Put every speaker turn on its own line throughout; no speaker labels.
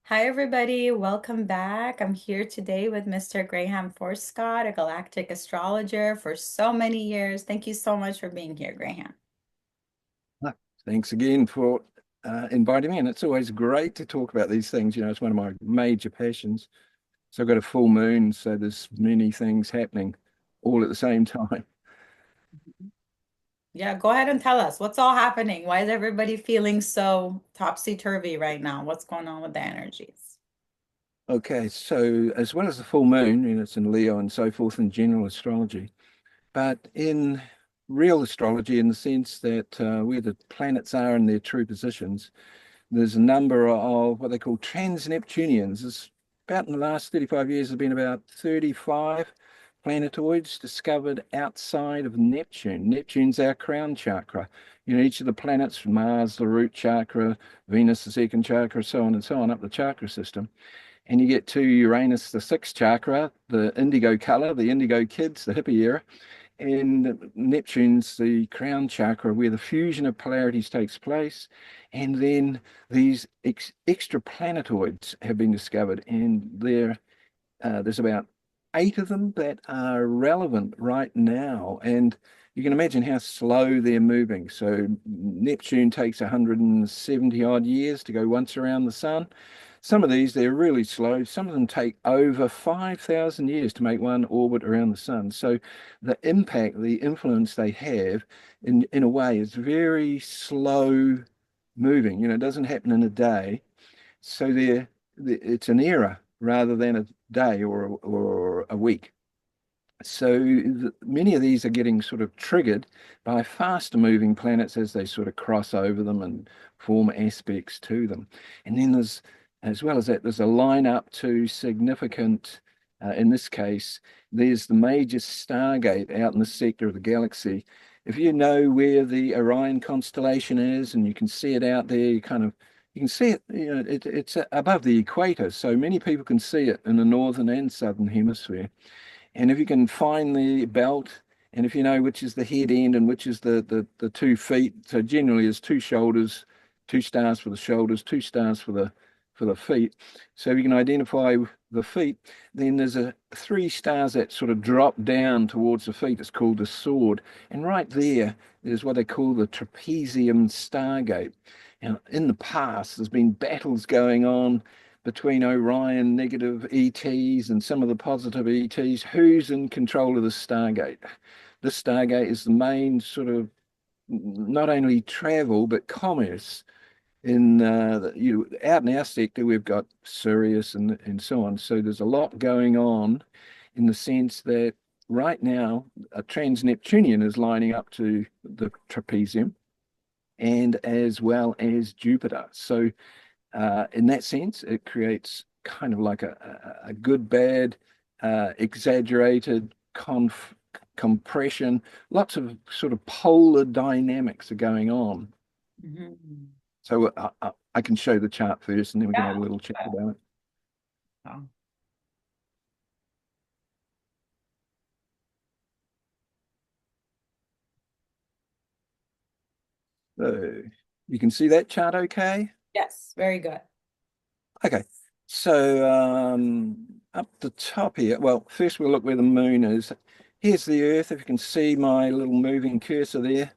Hi, everybody. Welcome back. I'm here today with Mr. Graham Forscutt, a galactic astrologer for so many years. Thank you so much for being here, Graham.
Ah, Thanks again for inviting me, and it's always great to talk about these things. It's one of my major passions. So I've got a full moon, so there's many things happening all at the same time.
Yeah, go ahead and tell us what's all happening. Why is everybody feeling so topsy-turvy right now? What's going on with the energies?
Okay, so as well as the full moon, it's in Leo and so forth in general astrology, but in real astrology, in the sense that where the planets are in their true positions, there's a number of what they call trans-Neptunians. There's about in the last 35 years, there's been about 35 planetoids discovered outside of Neptune. Neptune's our crown chakra. Each of the planets, from Mars, the root chakra, Venus, the second chakra, so on and so on, up the chakra system. And you get to Uranus, the sixth chakra, the indigo color, the indigo kids, the hippie era, and Neptune's the crown chakra where the fusion of polarities takes place. And then these extra planetoids have been discovered, and there's about eight of them that are relevant right now. And you can imagine how slow they're moving. So Neptune takes 170 odd years to go once around the sun. Some of these, they're really slow. Some of them take over 5,000 years to make one orbit around the sun. So the impact, the influence they have in a way is very slow moving. It doesn't happen in a day. So it's an era rather than a day or a week. So many of these are getting sort of triggered by faster moving planets as they sort of cross over them and form aspects to them. And then as well as that, there's a line up to significant, in this case, there's the major Stargate out in the sector of the galaxy. If you know where the Orion constellation is and you can see it out there, you can see it, it's above the equator. So many people can see it in the northern and southern hemisphere. And if you can find the belt, and if you know which is the head end and which is the 2 feet, so generally there's two shoulders, two stars for the shoulders, two stars for the feet. So if you can identify the feet, then there's three stars that sort of drop down towards the feet. It's called the sword. And right there is what they call the trapezium stargate. Now, in the past, there's been battles going on between Orion negative ETs and some of the positive ETs. Who's in control of the Stargate? This Stargate is the main sort of not only travel but commerce in out in our sector. We've got Sirius and so on. So there's a lot going on in the sense that right now a trans-Neptunian is lining up to the trapezium and as well as Jupiter. So in that sense, it creates kind of like a good, bad, exaggerated compression. Lots of sort of polar dynamics are going on.
Mhm.
So I can show the chart first, and then we can have a
Yeah.
little chat about it.
Wow.
So you can see that chart okay?
Yes, very good.
Okay. So up the top here, well, first we'll look where the moon is. Here's the Earth. If you can see my little moving cursor there,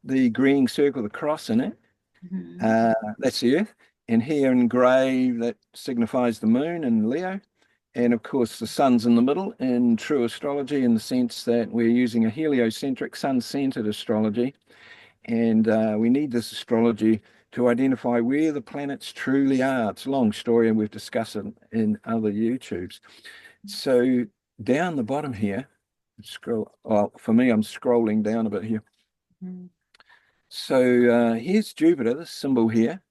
the green circle, the cross in it.
Mhm.
That's the Earth. And here in grey, that signifies the moon in Leo. And of course, the sun's in the middle in true astrology, in the sense that we're using a heliocentric, sun-centered astrology. And we need this astrology to identify where the planets truly are. It's a long story, and we've discussed it in other YouTubes. So down the bottom here, scroll. Well, for me, I'm scrolling down a bit here.
Mhm.
So here's Jupiter, the symbol here.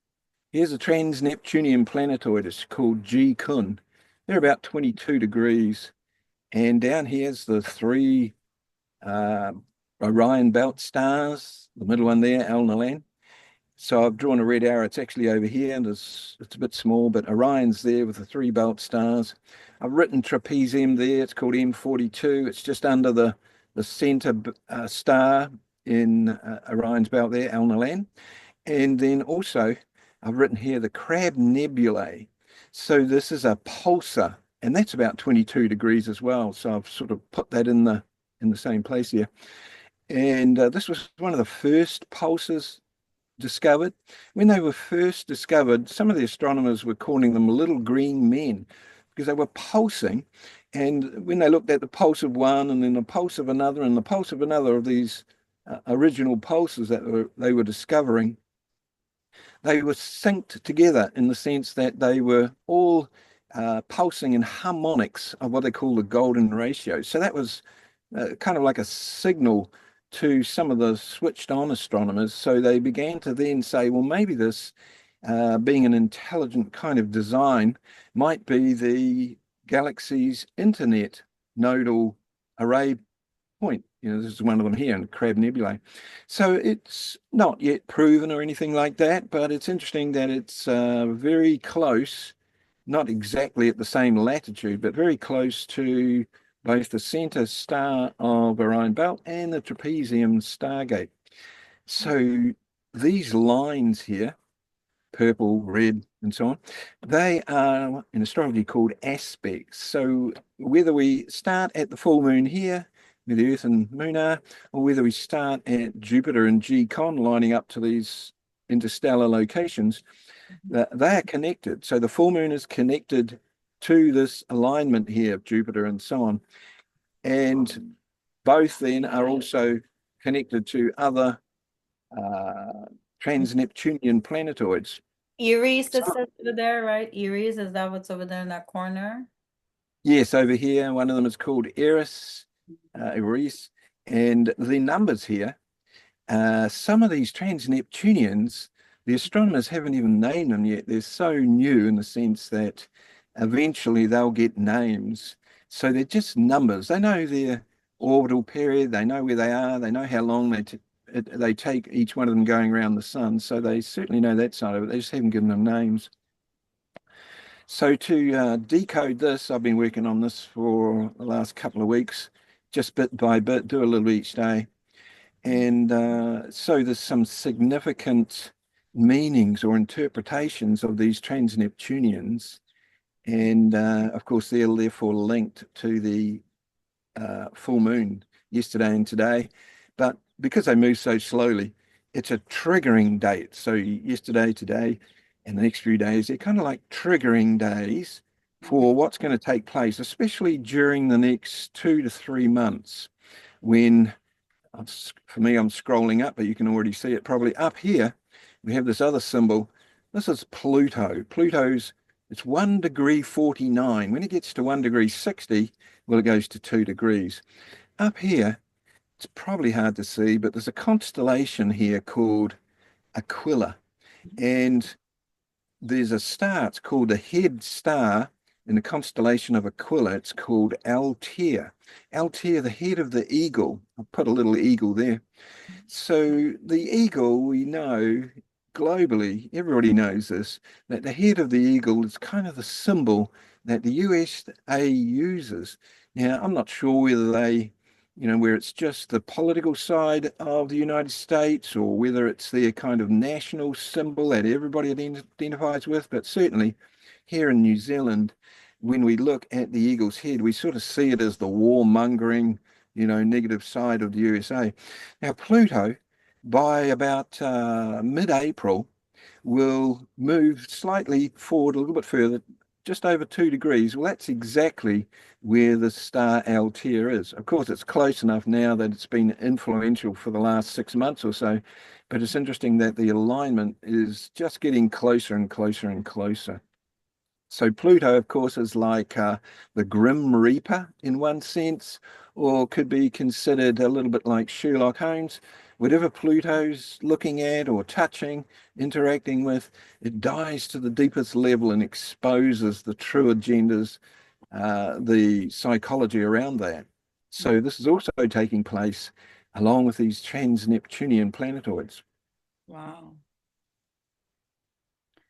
Here's a trans-Neptunian planetoid. It's called G Kun. They're about 22 degrees. And down here's the three uh, Orion belt stars, the middle one there, Alnilam. So I've drawn a red arrow. It's actually over here, and it's a bit small, but Orion's there with the three belt stars. I've written trapezium there. It's called M42. It's just under the center star in Orion's belt there, Alnilam. And then also, I've written here the Crab Nebulae. So this is a pulsar, and that's about 22 degrees as well. So I've sort of put that in the same place here. And this was one of the first pulsars discovered. When they were first discovered, some of the astronomers were calling them little green men because they were pulsing. And when they looked at the pulse of one and then the pulse of another and the pulse of another of these original pulses that they were discovering, they were synced together in the sense that they were all pulsing in harmonics of what they call the golden ratio. So that was kind of like a signal to some of the switched on astronomers. So they began to then say, well, maybe this, being an intelligent kind of design, might be the galaxy's internet nodal array point. This is one of them here in Crab Nebulae. So it's not yet proven or anything like that, but it's interesting that it's very close, not exactly at the same latitude, but very close to both the center star of Orion Belt and the trapezium Stargate. So these lines here, purple, red, and so on, they are in astrology called aspects. So whether we start at the full moon here, where the Earth and Moon are, or whether we start at Jupiter and G-Con lining up to these interstellar locations, they are connected. So the full moon is connected to this alignment here of Jupiter and so on. And both then are also connected to other trans-Neptunian planetoids.
Eries, that says over there, right? Eries, is that what's over there in that corner?
Yes, over here, one of them is called Eris, and the numbers here, some of these trans-Neptunians, the astronomers haven't even named them yet. They're so new in the sense that eventually they'll get names. So they're just numbers. They know their orbital period, they know where they are, they know how long they take each one of them going around the sun. So they certainly know that side of it. They just haven't given them names. So to decode this, I've been working on this for the last couple of weeks, just bit by bit, do a little each day. And so there's some significant meanings or interpretations of these trans-Neptunians. And of course, they're therefore linked to the full moon yesterday and today. But because they move so slowly, it's a triggering date. So yesterday, today, and the next few days, they're kind of like triggering days for what's going to take place, especially during the next 2 to 3 months when for me, I'm scrolling up, but you can already see it probably up here. We have this other symbol. This is Pluto. It's 1 degree 49. When it gets to 1 degree 60, well, it goes to 2 degrees. Up here, it's probably hard to see, but there's a constellation here called Aquila. And there's a star, it's called the head star in the constellation of Aquila. It's called Altair. Altair, the head of the eagle. I'll put a little eagle there. So the eagle, we know globally, everybody knows this, that the head of the eagle is kind of the symbol that the USA uses. Now, I'm not sure whether where it's just the political side of the United States or whether it's their kind of national symbol that everybody identifies with, but certainly here in New Zealand, when we look at the eagle's head, we sort of see it as the warmongering, negative side of the USA. Now, Pluto, by about mid-April, will move slightly forward a little bit further, just over 2 degrees. Well, that's exactly where the star Altair is. Of course, it's close enough now that it's been influential for the last 6 months or so, but it's interesting that the alignment is just getting closer and closer and closer. So Pluto, of course, is like the Grim Reaper in one sense, or could be considered a little bit like Sherlock Holmes. Whatever Pluto's looking at or touching, interacting with, it dives to the deepest level and exposes the true agendas, the psychology around that. So this is also taking place along with these trans-Neptunian planetoids.
Wow.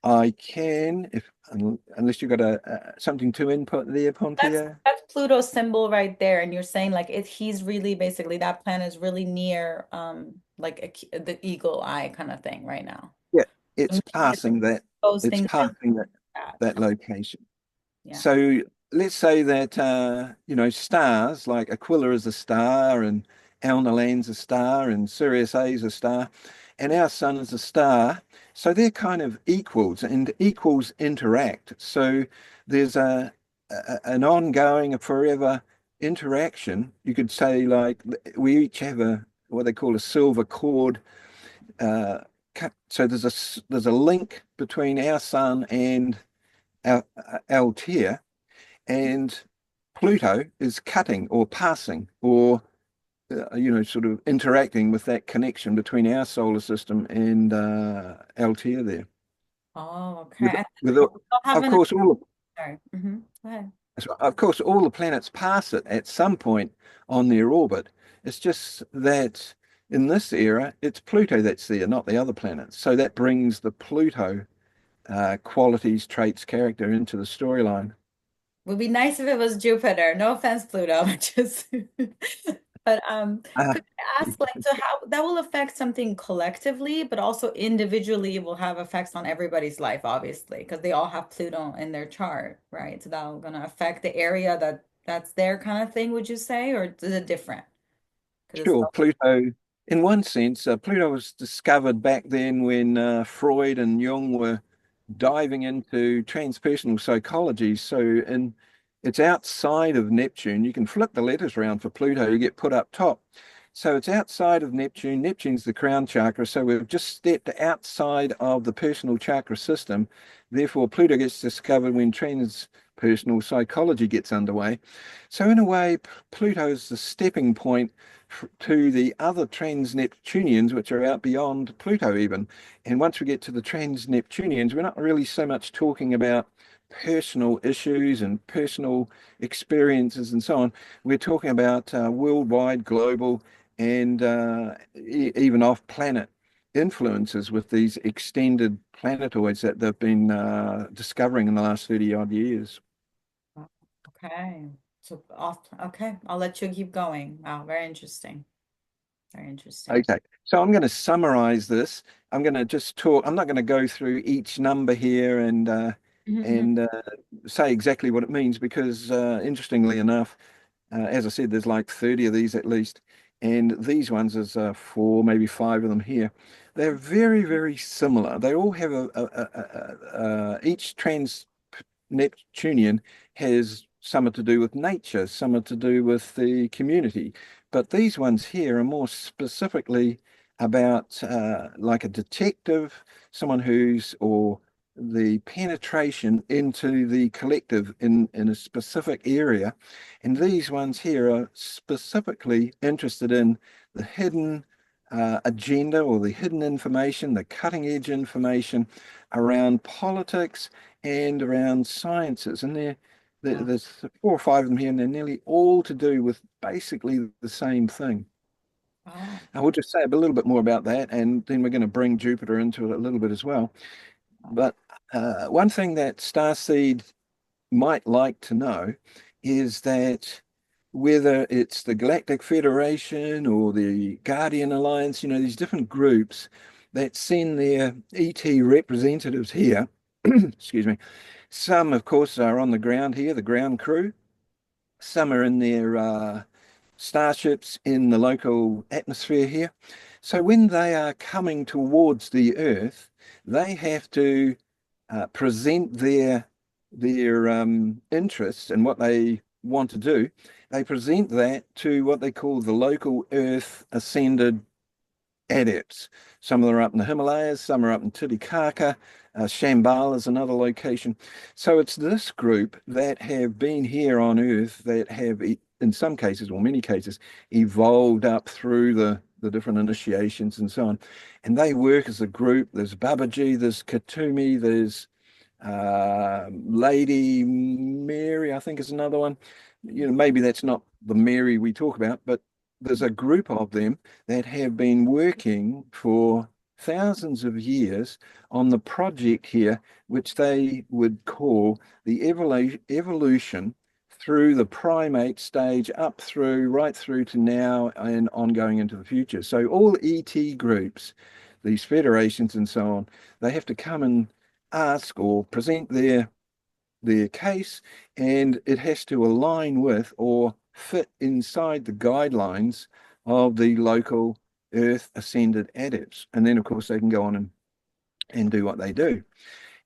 I can, if unless you've got something to input there,
That's
Pontea.
that's Pluto's symbol right there, and you're saying like he's really basically that planet is really near like the eagle eye kind of thing right now.
Yeah,
So
it's
maybe it's
passing that.
those
It's
things like
passing that.
that.
that location.
Yeah.
So let's say that stars like Aquila is a star and Alniland's a star and Sirius A is a star and our sun is a star. So they're kind of equals and equals interact. So there's an ongoing, a forever interaction. You could say like we each have a what they call a silver cord. Uh, so there's a link between our sun and Altair, and Pluto is cutting or passing or sort of interacting with that connection between our solar system and Altair there.
Oh,
With,
okay. And
with
they'll have
of
an,
course
sorry. Go ahead.
all the planets pass it at some point on their orbit. It's just that in this era, it's Pluto that's there, not the other planets. So that brings the Pluto qualities, traits, character into the storyline.
Would be nice if it was Jupiter. No offense, Pluto, but just but
Uh,
could I ask like so how that will affect something collectively, but also individually it will have effects on everybody's life, obviously, because they all have Pluto in their chart, right? So that'll gonna affect the area that's their kind of thing, would you say, or is it different? Because it's
Sure, Pluto, in one sense, Pluto was discovered back then when Freud and Jung were diving into transpersonal psychology. It's outside of Neptune. You can flip the letters around for Pluto, you get put up top. So it's outside of Neptune. Neptune's the crown chakra. So we've just stepped outside of the personal chakra system. Therefore, Pluto gets discovered when transpersonal psychology gets underway. So in a way, Pluto is the stepping point to the other trans-Neptunians, which are out beyond Pluto even. And once we get to the trans-Neptunians, we're not really so much talking about personal issues and personal experiences and so on. We're talking about worldwide, global, and even off-planet influences with these extended planetoids that they've been discovering in the last 30 odd years.
okay. So off, okay, I'll let you keep going. Wow, very interesting. Very interesting.
Okay, so I'm going to summarize this. I'm going to just talk. I'm not going to go through each number here
Mhm.
and say exactly what it means because, interestingly enough, as I said, there's like 30 of these at least, and these ones is four, maybe five of them here. They're very, very similar. They all have each trans Neptunian has some are to do with nature, some are to do with the community. But these ones here are more specifically about like a detective, someone or the penetration into the collective in a specific area. And these ones here are specifically interested in the hidden agenda or the hidden information, the cutting edge information around politics and around sciences. And
Wow.
there's four or five of them here, and they're nearly all to do with basically the same thing.
Wow.
I will just say a little bit more about that, and then we're going to bring Jupiter into it a little bit as well. But one thing that Starseed might like to know is that whether it's the Galactic Federation or the Guardian Alliance, these different groups that send their ET representatives here, excuse me, some, of course, are on the ground here, the ground crew. Some are in their starships in the local atmosphere here. So when they are coming towards the Earth, they have to present their interests and what they want to do. They present that to what they call the local Earth ascended adepts. Some of them are up in the Himalayas, some are up in Titicaca, Shambhala is another location. So it's this group that have been here on Earth that have, in some cases, or many cases, evolved up through the different initiations and so on. And they work as a group. There's Babaji, there's Katumi, there's Lady Mary, I think is another one. Maybe that's not the Mary we talk about, but there's a group of them that have been working for thousands of years on the project here, which they would call the evolution through the primate stage up through right through to now and ongoing into the future. So all ET groups, these federations and so on, they have to come and ask or present their their case, and it has to align with or fit inside the guidelines of the local Earth ascended adepts. And then, of course, they can go on and do what they do.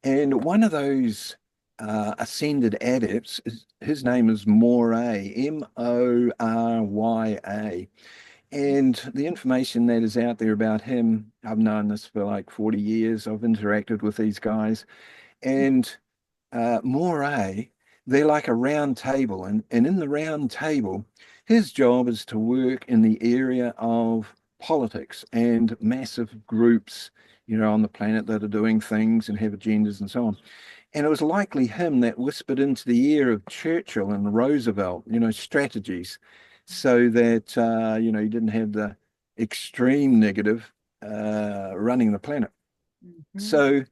And one of those ascended adepts, his name is Moray, Morya. And the information that is out there about him, I've known this for like 40 years. I've interacted with these guys. And Moray, they're like a round table. And in the round table, his job is to work in the area of politics and massive groups, on the planet that are doing things and have agendas and so on. And it was likely him that whispered into the ear of Churchill and Roosevelt, strategies so that, he didn't have the extreme negative running the planet.
Mhm.
So,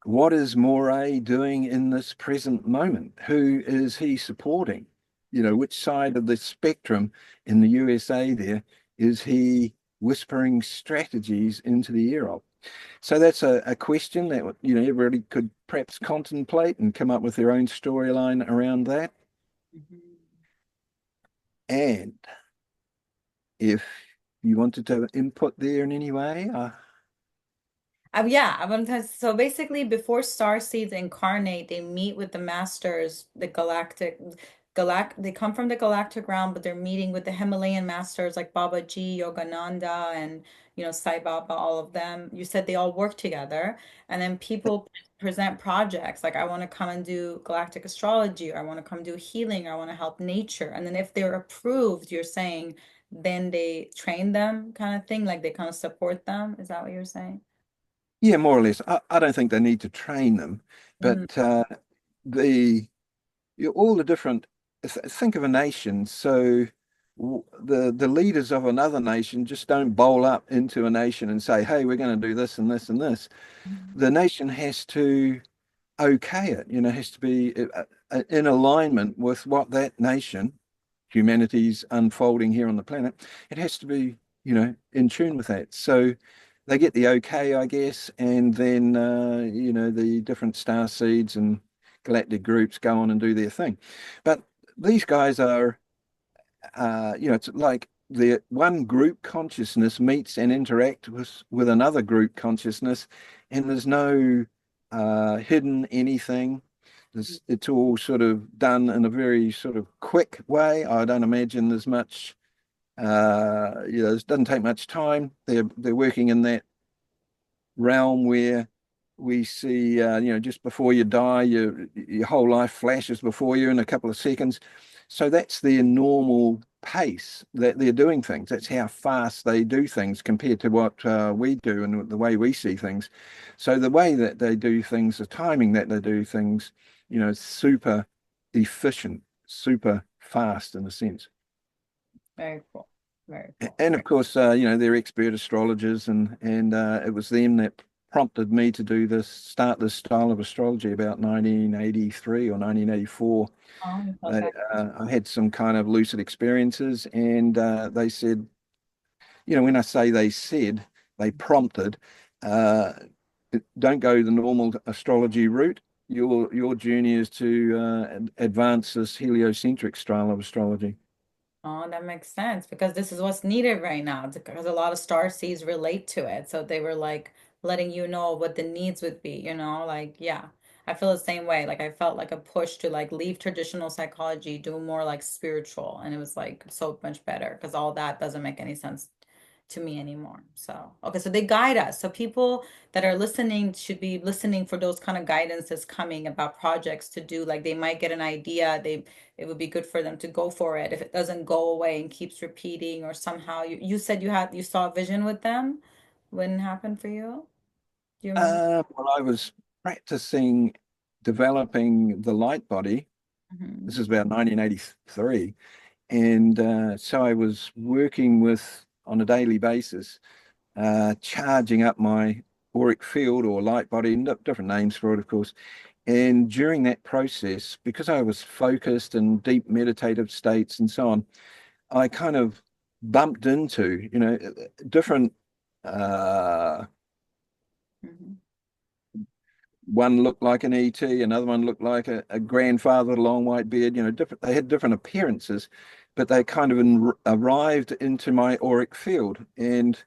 what is Moray doing in this present moment? Who is he supporting? Which side of the spectrum in the USA there is he whispering strategies into the ear of? So that's a question that everybody could perhaps contemplate and come up with their own storyline around that.
Mhm.
And if you wanted to input there in any way,
Yeah, I want to. So basically, before star seeds incarnate, they meet with the masters, the They come from the galactic realm, but they're meeting with the Himalayan masters like Baba Ji, Yogananda, and Sai Baba. All of them. You said they all work together, and then people present projects like I want to come and do galactic astrology, or I want to come do healing, or I want to help nature. And then if they're approved, you're saying then they train them, kind of thing, like they kind of support them. Is that what you're saying?
yeah, more or less. I don't think they need to train them,
Mhm.
but the all the different think of a nation. So the leaders of another nation just don't bowl up into a nation and say, "Hey, we're going to do this and this and this." The nation has to okay it, has to be in alignment with what that nation, humanity's unfolding here on the planet, it has to be, in tune with that. So they get the okay, I guess, and then, the different star seeds and galactic groups go on and do their thing. But these guys are it's like the one group consciousness meets and interacts with another group consciousness, and there's no hidden anything. It's all sort of done in a very sort of quick way. I don't imagine there's much, it doesn't take much time. They're working in that realm where we see, just before you die, your whole life flashes before you in a couple of seconds. So that's their normal pace that they're doing things. That's how fast they do things compared to what we do and the way we see things. So the way that they do things, the timing that they do things, is super efficient, super fast in a sense.
Very cool. Very cool.
And of course, they're expert astrologers, and it was them that prompted me to start this style of astrology about 1983 or 1984.
Oh, okay.
I had some kind of lucid experiences, and they said, when I say they said, they prompted, uh, don't go the normal astrology route. Your journey is to advance this heliocentric style of astrology.
Oh, that makes sense because this is what's needed right now because a lot of star seeds relate to it. So they were like letting you know what the needs would be, like, yeah. I feel the same way. Like I felt like a push to like leave traditional psychology, do more like spiritual, and it was like so much better because all that doesn't make any sense to me anymore. So, okay, so they guide us. So people that are listening should be listening for those kind of guidances coming about projects to do. Like they might get an idea, it would be good for them to go for it if it doesn't go away and keeps repeating or somehow you said you saw a vision with them when it happened for you. Do you remember?
Well, I was practicing developing the light body. This
Hmm.
is about 1983. And so I was working with, on a daily basis, charging up my auric field or light body, different names for it, of course. And during that process, because I was focused in deep meditative states and so on, I kind of bumped into, different uh,
Hmm.
one looked like an ET, another one looked like a grandfather with a long white beard, different, they had different appearances, but they kind of arrived into my auric field, and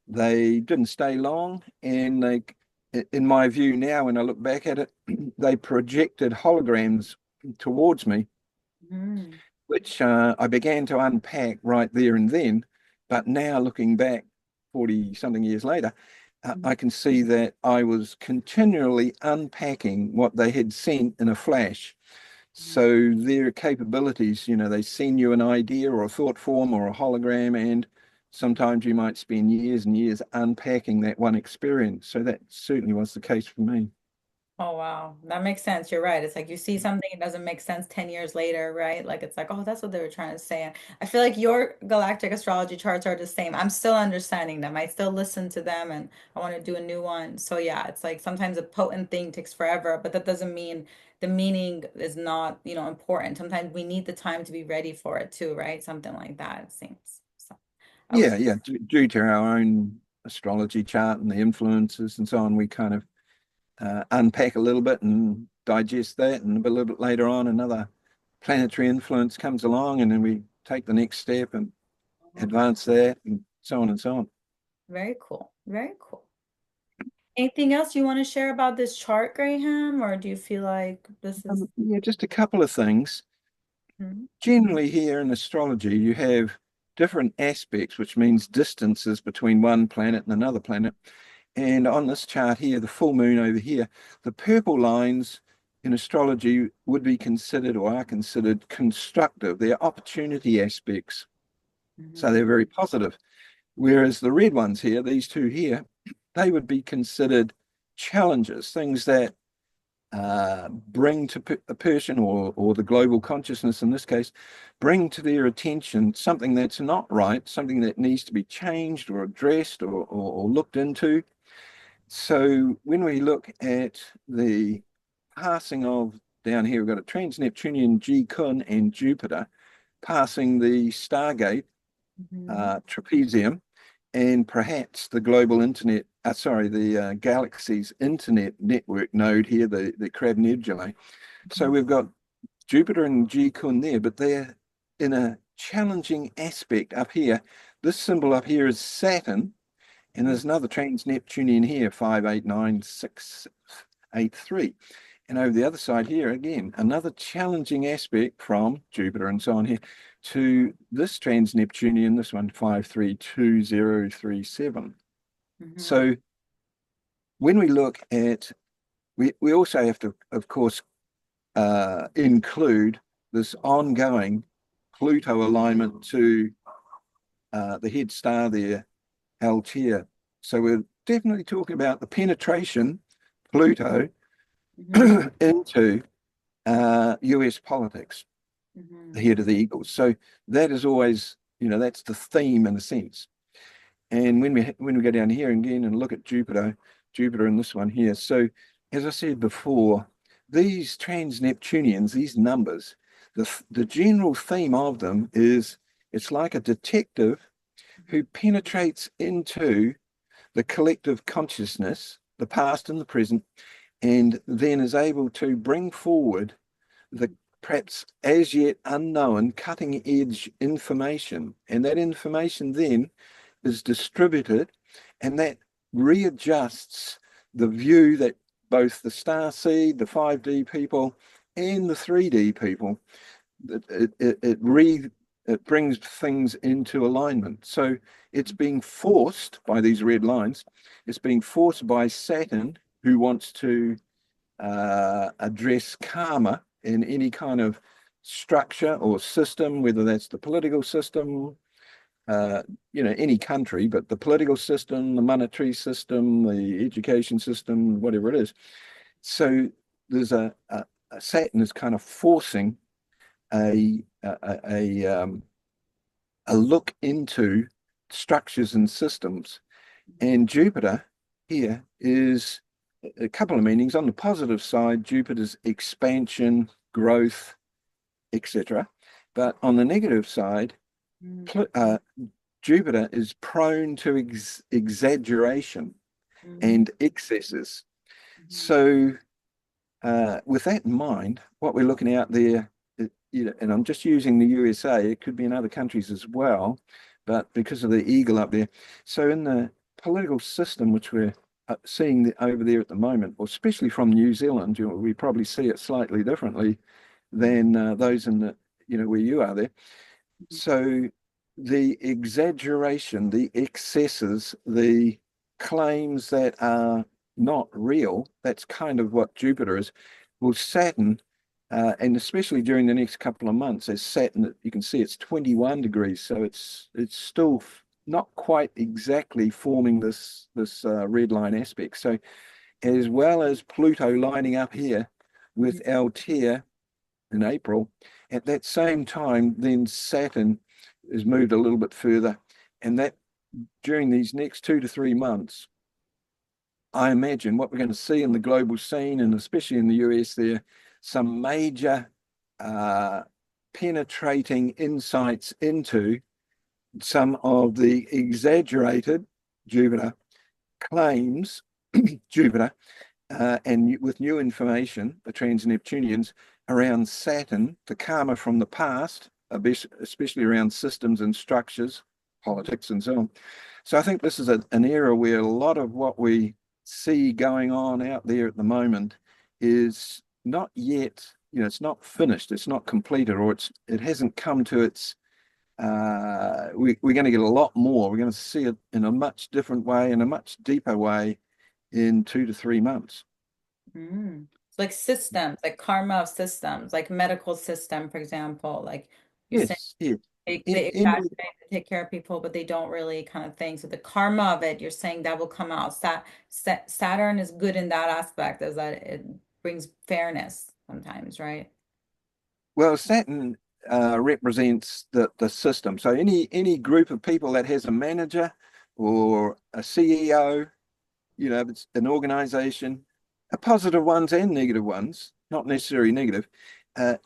they didn't stay long. And in my view now, when I look back at it, they projected holograms towards me,
Mm,
which I began to unpack right there and then. But now looking back 40 something years later, I
mm,
can see that I was continually unpacking what they had sent in a flash.
mm.
So their capabilities, they send you an idea or a thought form or a hologram, and sometimes you might spend years and years unpacking that one experience. So that certainly was the case for me.
Oh wow, that makes sense. You're right. It's like you see something, it doesn't make sense 10 years later, right? Like it's like, oh, that's what they were trying to say. And I feel like your galactic astrology charts are the same. I'm still understanding them. I still listen to them and I want to do a new one. So yeah, it's like sometimes a potent thing takes forever, but that doesn't mean the meaning is not, important. Sometimes we need the time to be ready for it too, right? Something like that, it seems. So I was
Yeah, yeah. Due to our own astrology chart and the influences and so on, we kind of unpack a little bit and digest that, and a little bit later on, another planetary influence comes along, and then we take the next step and advance that, and so on and so on.
very cool. Very cool. Anything else you want to share about this chart, Graham, or do you feel like this is
Yeah, just a couple of things.
Mhm.
Generally, here in astrology, you have different aspects, which means distances between one planet and another planet. And on this chart here, the full moon over here, the purple lines in astrology would be considered or are considered constructive. They're opportunity aspects. So
Mhm.
they're very positive. Whereas the red ones here, these two here, they would be considered challenges, things that bring to a person, or the global consciousness in this case, bring to their attention something that's not right, something that needs to be changed or addressed, or looked into. So when we look at the passing of, down here, we've got a trans-Neptunian G-Kun and Jupiter passing the Stargate
Mhm.
trapezium, and perhaps the global internet, the galaxy's internet network node here, the Crab Nebulae. So
Mhm.
we've got Jupiter and G-Kun there, but they're in a challenging aspect up here. This symbol up here is Saturn, and
Mhm.
there's another trans-Neptunian here, 589683. And over the other side here, again, another challenging aspect from Jupiter and so on here to this trans-Neptunian, this one, 532037.
Mhm.
So when we look at, we also have to, of course, include this ongoing Pluto alignment to the head star there, Altair. So we're definitely talking about the penetration Pluto
Mhm.
into US politics, the
Mhm.
head of the Eagles. So that is always, that's the theme in a sense. And when we go down here again and look at Jupiter in this one here. So as I said before, these trans-Neptunians, these numbers, the general theme of them is it's like a detective who penetrates into the collective consciousness, the past and the present, and then is able to bring forward the perhaps as yet unknown cutting edge information. And that information then is distributed, and that readjusts the view that both the Starseed, the 5D people, and the 3D people, it brings things into alignment. So it's being forced by these red lines. It's being forced by Saturn, who wants to address karma in any kind of structure or system, whether that's the political system, uh, any country, but the political system, the monetary system, the education system, whatever it is. So there's a Saturn is kind of forcing a a look into structures and systems. And Jupiter here is a couple of meanings. On the positive side, Jupiter's expansion, growth, etc. But on the negative side,
Mhm.
Jupiter is prone to exaggeration
Mhm.
and excesses.
Mhm.
So with that in mind, what we're looking out there, and I'm just using the USA, it could be in other countries as well, but because of the eagle up there. So in the political system, which we're seeing over there at the moment, or especially from New Zealand, we probably see it slightly differently than those in the, where you are there. So the exaggeration, the excesses, the claims that are not real, that's kind of what Jupiter is. Well, Saturn, and especially during the next couple of months, as Saturn, you can see it's 21 degrees, so it's still not quite exactly forming this red line aspect. So as well as Pluto lining up here with Altair in April. At that same time, then Saturn is moved a little bit further, and that during these next 2 to 3 months, I imagine what we're going to see in the global scene, and especially in the US, there some major uh, penetrating insights into some of the exaggerated Jupiter claims, Jupiter, and with new information, the trans-Neptunians, around Saturn, the karma from the past, especially around systems and structures, politics, and so on. So I think this is an era where a lot of what we see going on out there at the moment is not yet, it's not finished, it's not completed, or it hasn't come to its. We're going to get a lot more. We're going to see it in a much different way, in a much deeper way, in 2 to 3 months.
Mm. It's like systems, like karma of systems, like medical system, for example. Like you're saying
Yes, yes.
they
Any,
exaggerate to take care of people, but they don't really kind of think. So the karma of it, you're saying that will come out. Saturn is good in that aspect, is that it brings fairness sometimes, right?
well, Saturn represents the system. So any group of people that has a manager or a CEO, it's an organization, positive ones and negative ones, not necessarily negative.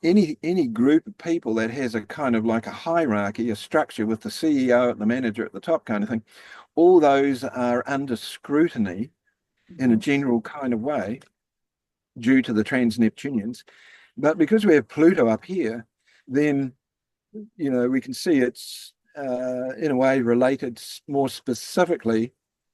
Any group of people that has a kind of like a hierarchy, a structure with the CEO and the manager at the top kind of thing, all those are under scrutiny in a
Mhm.
general kind of way due to the trans-Neptunians. But because we have Pluto up here, then, we can see it's in a way related more specifically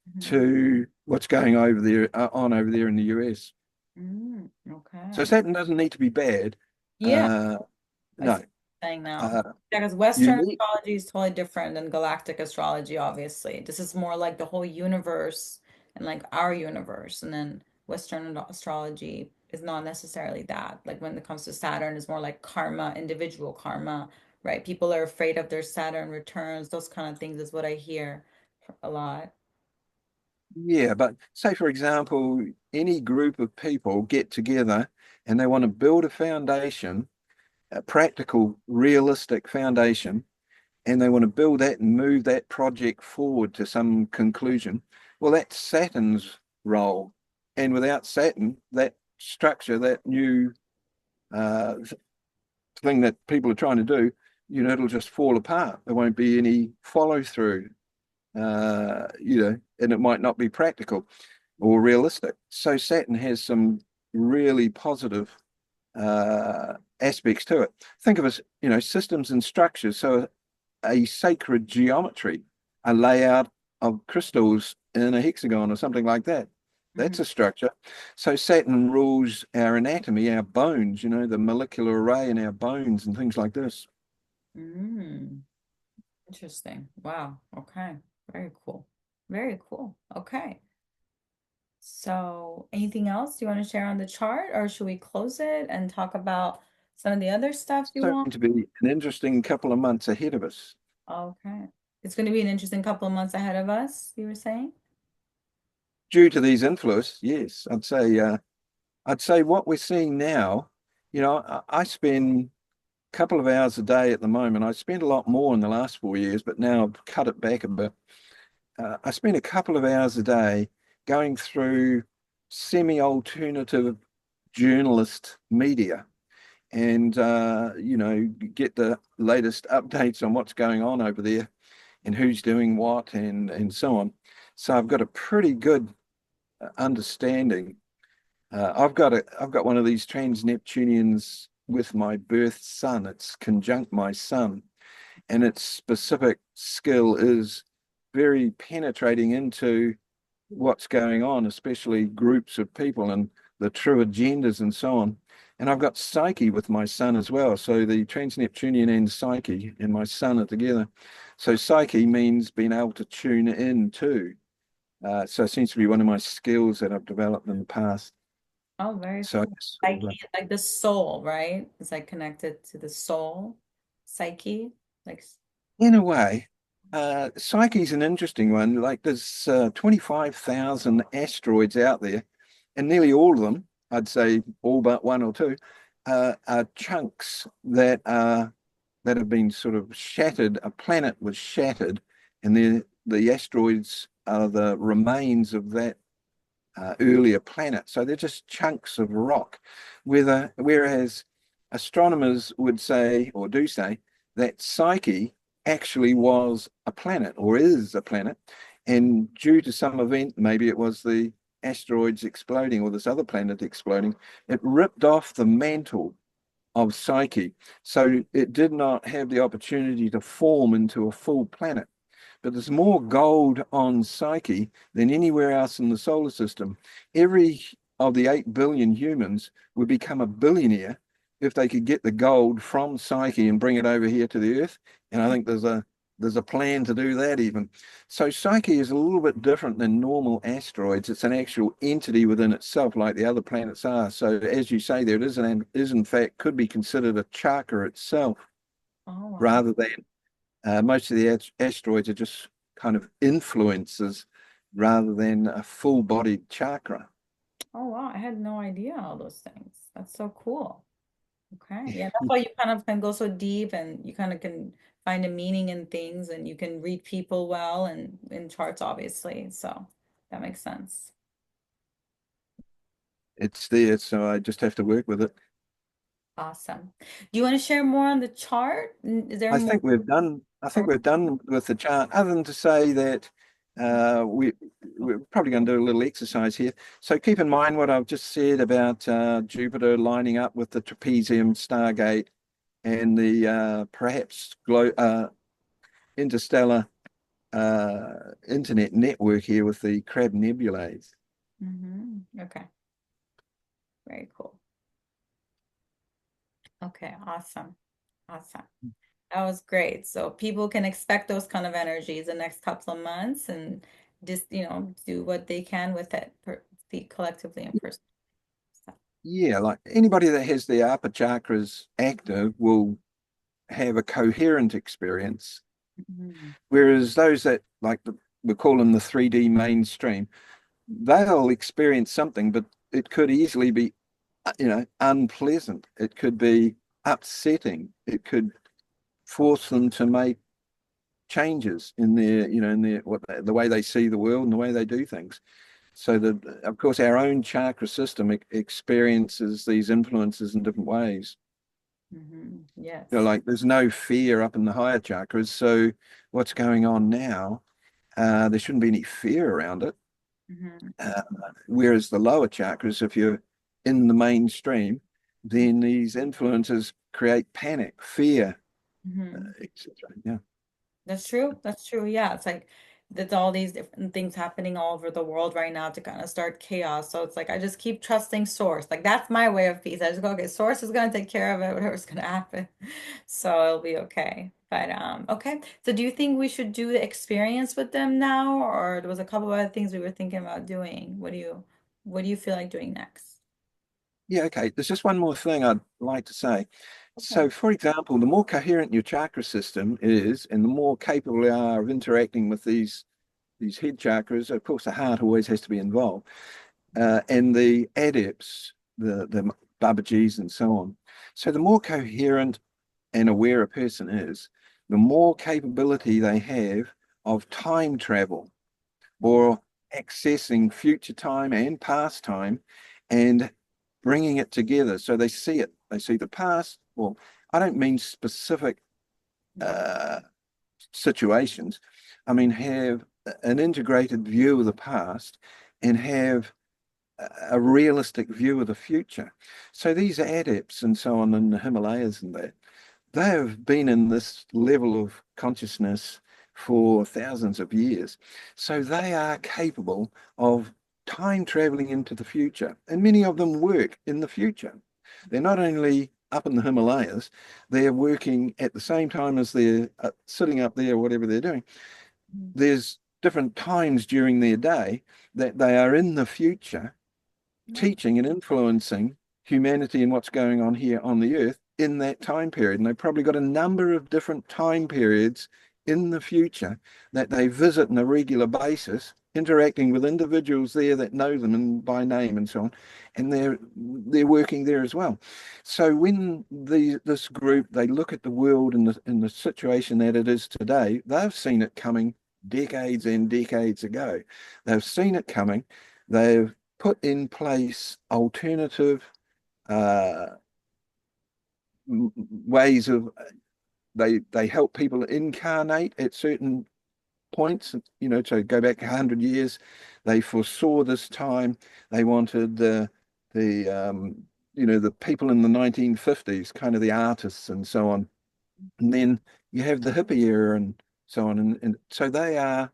Mhm.
to what's going over there over there in the US. So
Okay.
Saturn doesn't need to be bad.
Yeah.
Uh,
I see
no,
what you're saying now.
uh,
Yeah, because
you
Western
need.
astrology is totally different than galactic astrology, obviously. This is more like the whole universe and like our universe. And then Western astrology is not necessarily that. Like when it comes to Saturn, it's more like karma, individual karma, right? People are afraid of their Saturn returns. Those kind of things is what I hear a lot.
Yeah, but say for example, any group of people get together and they want to build a foundation, a practical, realistic foundation, and they want to build that and move that project forward to some conclusion. Well, that's Saturn's role. And without Saturn, that structure, that new uh, thing that people are trying to do, it'll just fall apart. There won't be any follow through, and it might not be practical or realistic. So Saturn has some really positive aspects to it. Think of us, systems and structures. So a sacred geometry, a layout of crystals in a hexagon or something like that.
Mhm.
That's a structure. So Saturn rules our anatomy, our bones, the molecular array in our bones and things like this.
Mm, interesting. Wow. Okay. Very cool. Very cool. Okay. So, anything else you want to share on the chart, or should we close it and talk about some of the other stuff
It's
you
going
want?
to be an interesting couple of months ahead of us.
Okay. It's going to be an interesting couple of months ahead of us, you were saying?
Due to these influences, yes, I'd say what we're seeing now, I spend a couple of hours a day at the moment. I spent a lot more in the last 4 years, but now I've cut it back a bit. I spend a couple of hours a day going through semi-alternative journalist media and get the latest updates on what's going on over there and who's doing what and so on. So I've got a pretty good understanding I've got one of these trans-Neptunians with my birth sun. It's conjunct my sun, and its specific skill is very penetrating into what's going on, especially groups of people and the true agendas and so on. And I've got Psyche with my sun as well. So the trans-Neptunian and Psyche and my sun are together. So Psyche means being able to tune in too. So it seems to be one of my skills that I've developed in the past.
Oh, very
So I
cool.
guess sort of,
Psyche, like the soul, right? It's like connected to the soul, psyche, like.
in a way, Psyche's an interesting one. Like there's 25,000 asteroids out there, and nearly all of them, I'd say all but one or two, are chunks that have been sort of shattered. A planet was shattered, and the asteroids are the remains of that earlier planet. So they're just chunks of rock. Whereas astronomers would say, or do say, that Psyche actually was a planet or is a planet. And due to some event, maybe it was the asteroids exploding or this other planet exploding, it ripped off the mantle of Psyche. So it did not have the opportunity to form into a full planet. But there's more gold on Psyche than anywhere else in the solar system. Every of the 8 billion humans would become a billionaire if they could get the gold from Psyche and bring it over here to the Earth. And I think there's a plan to do that even. So Psyche is a little bit different than normal asteroids. It's an actual entity within itself, like the other planets are. So as you say, there it is in fact could be considered a chakra itself,
Oh, wow.
rather than most of the asteroids are just kind of influences rather than a full-bodied chakra.
Oh, wow. I had no idea all those things. That's so cool. Okay. Yeah, that's why you kind of can go so deep and you kind of can find a meaning in things and you can read people well and in charts, obviously. So that makes sense.
It's there, so I just have to work with it.
Awesome. Do you want to share more on the chart? Is there
I
more?
think we've done. I think we've done with the chart, other than to say that we're probably going to do a little exercise here. So keep in mind what I've just said about Jupiter lining up with the trapezium, Stargate, and the perhaps interstellar internet network here with the Crab nebulae.
Okay. Very cool. Okay. Awesome. Awesome. That was great. So people can expect those kind of energies the next couple of months and just, do what they can with it, collectively and personally. So,
Yeah, like anybody that has their upper chakras active will have a coherent experience,
mhm,
whereas those that we call them the 3D mainstream, they'll experience something, but it could easily be, unpleasant. It could be upsetting. It could force them to make changes in the way they see the world and the way they do things. So that, of course, our own chakra system experiences these influences in different ways.
yes.
Like there's no fear up in the higher chakras. So what's going on now, there shouldn't be any fear around it.
hmm
Uh, Whereas the lower chakras, if you're in the mainstream, then these influences create panic, fear,
hmm
etc. Yeah.
That's true. That's true. Yeah. It's like there's all these different things happening all over the world right now to kind of start chaos. So it's like I just keep trusting source. Like that's my way of peace. I just go, okay, source is gonna take care of it, whatever's gonna happen. So it'll be okay. But okay. So do you think we should do the experience with them now, or there was a couple of other things we were thinking about doing? What do you feel like doing next?
Yeah, okay. There's just one more thing I'd like to say.
Okay.
So, for example, the more coherent your chakra system is, and the more capable you are of interacting with these head chakras, of course, the heart always has to be involved, and the adepts, the Babajis and so on. So, the more coherent and aware a person is, the more capability they have of time travel or accessing future time and past time and bringing it together. So they see it, they see the past. Well, I don't mean specific
Mhm.
uh, situations. I mean, have an integrated view of the past and have a realistic view of the future. So these adepts and so on in the Himalayas and that, they have been in this level of consciousness for thousands of years. So they are capable of time traveling into the future. And many of them work in the future. They're not only up in the Himalayas, they're working at the same time as they're sitting up there, whatever they're doing. There's different times during their day that they are in the future teaching and influencing humanity and what's going on here on the earth in that time period. And they've probably got a number of different time periods in the future that they visit on a regular basis, interacting with individuals there that know them and by name and so on. And they're working there as well. So when this group they look at the world in the situation that it is today, they've seen it coming decades and decades ago. They've seen it coming. They've put in place alternative uh, ways of they help people incarnate at certain points, you know, to go back 100 years. They foresaw this time. They wanted the you know, the people in the 1950s, kind of the artists and so on. And then you have the hippie era and so on. And so they are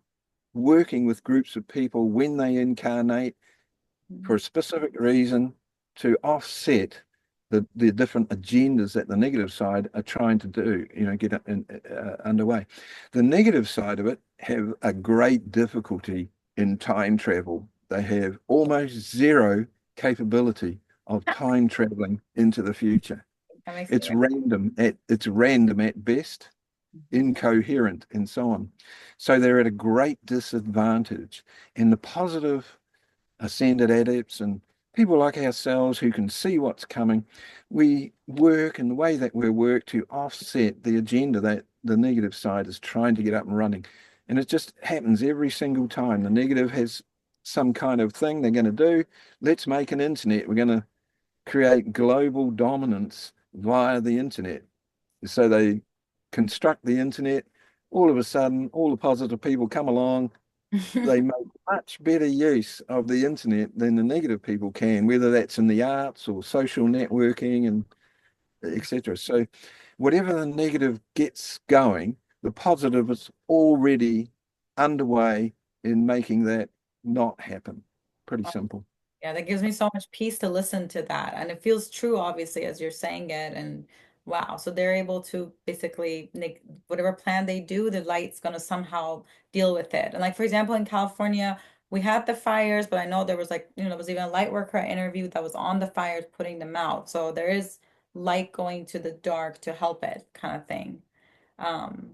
working with groups of people when they incarnate for a specific reason to offset the different agendas that the negative side are trying to do, you know, get underway. The negative side of it have a great difficulty in time travel. They have almost zero capability of time traveling into the future.
That makes me
It's random at best, incoherent, and so on. So they're at a great disadvantage. And the positive ascended adepts and people like ourselves who can see what's coming, we work in the way that we work to offset the agenda that the negative side is trying to get up and running. And it just happens every single time. The negative has some kind of thing they're going to do. Let's make an internet. We're going to create global dominance via the internet. So they construct the internet. All of a sudden, all the positive people come along, they
weird.
make much better use of the internet than the negative people can, whether that's in the arts or social networking and etc. So whatever the negative gets going, the positive is already underway in making that not happen. Pretty simple.
Yeah, that gives me so much peace to listen to that. And it feels true, obviously, as you're saying it. And wow, so they're able to basically make whatever plan they do, the light's going to somehow deal with it. And like, for example, in California, we had the fires, but I know there was like, there was even a light worker I interviewed that was on the fires putting them out. So there is light going to the dark to help it kind of thing.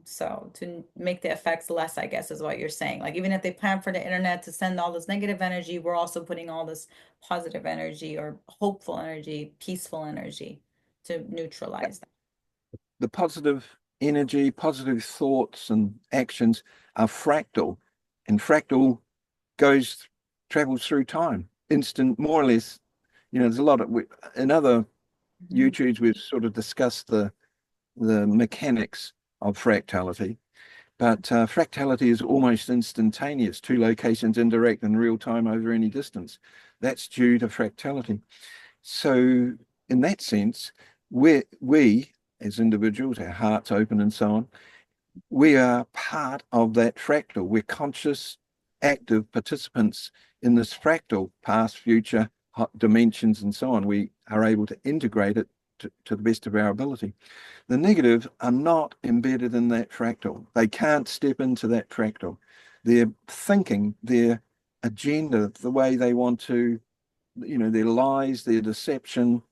So to make the effects less, I guess, is what you're saying. Like even if they plan for the internet to send all this negative energy, we're also putting all this positive energy or hopeful energy, peaceful energy to neutralize that.
The positive energy, positive thoughts and actions are fractal, and fractal goes travels through time, instant, more or less. You know, there's a lot of in other
Mhm.
YouTubes we've sort of discussed the mechanics of fractality, but fractality is almost instantaneous. Two locations interact in real time over any distance. That's due to fractality. So, in that sense, we as individuals, our hearts open and so on, we are part of that fractal. We're conscious, active participants in this fractal, past, future, dimensions, and so on. We are able to integrate it to the best of our ability. The negative are not embedded in that fractal. They can't step into that fractal. Their thinking, their agenda, the way they want to, their lies, their deception,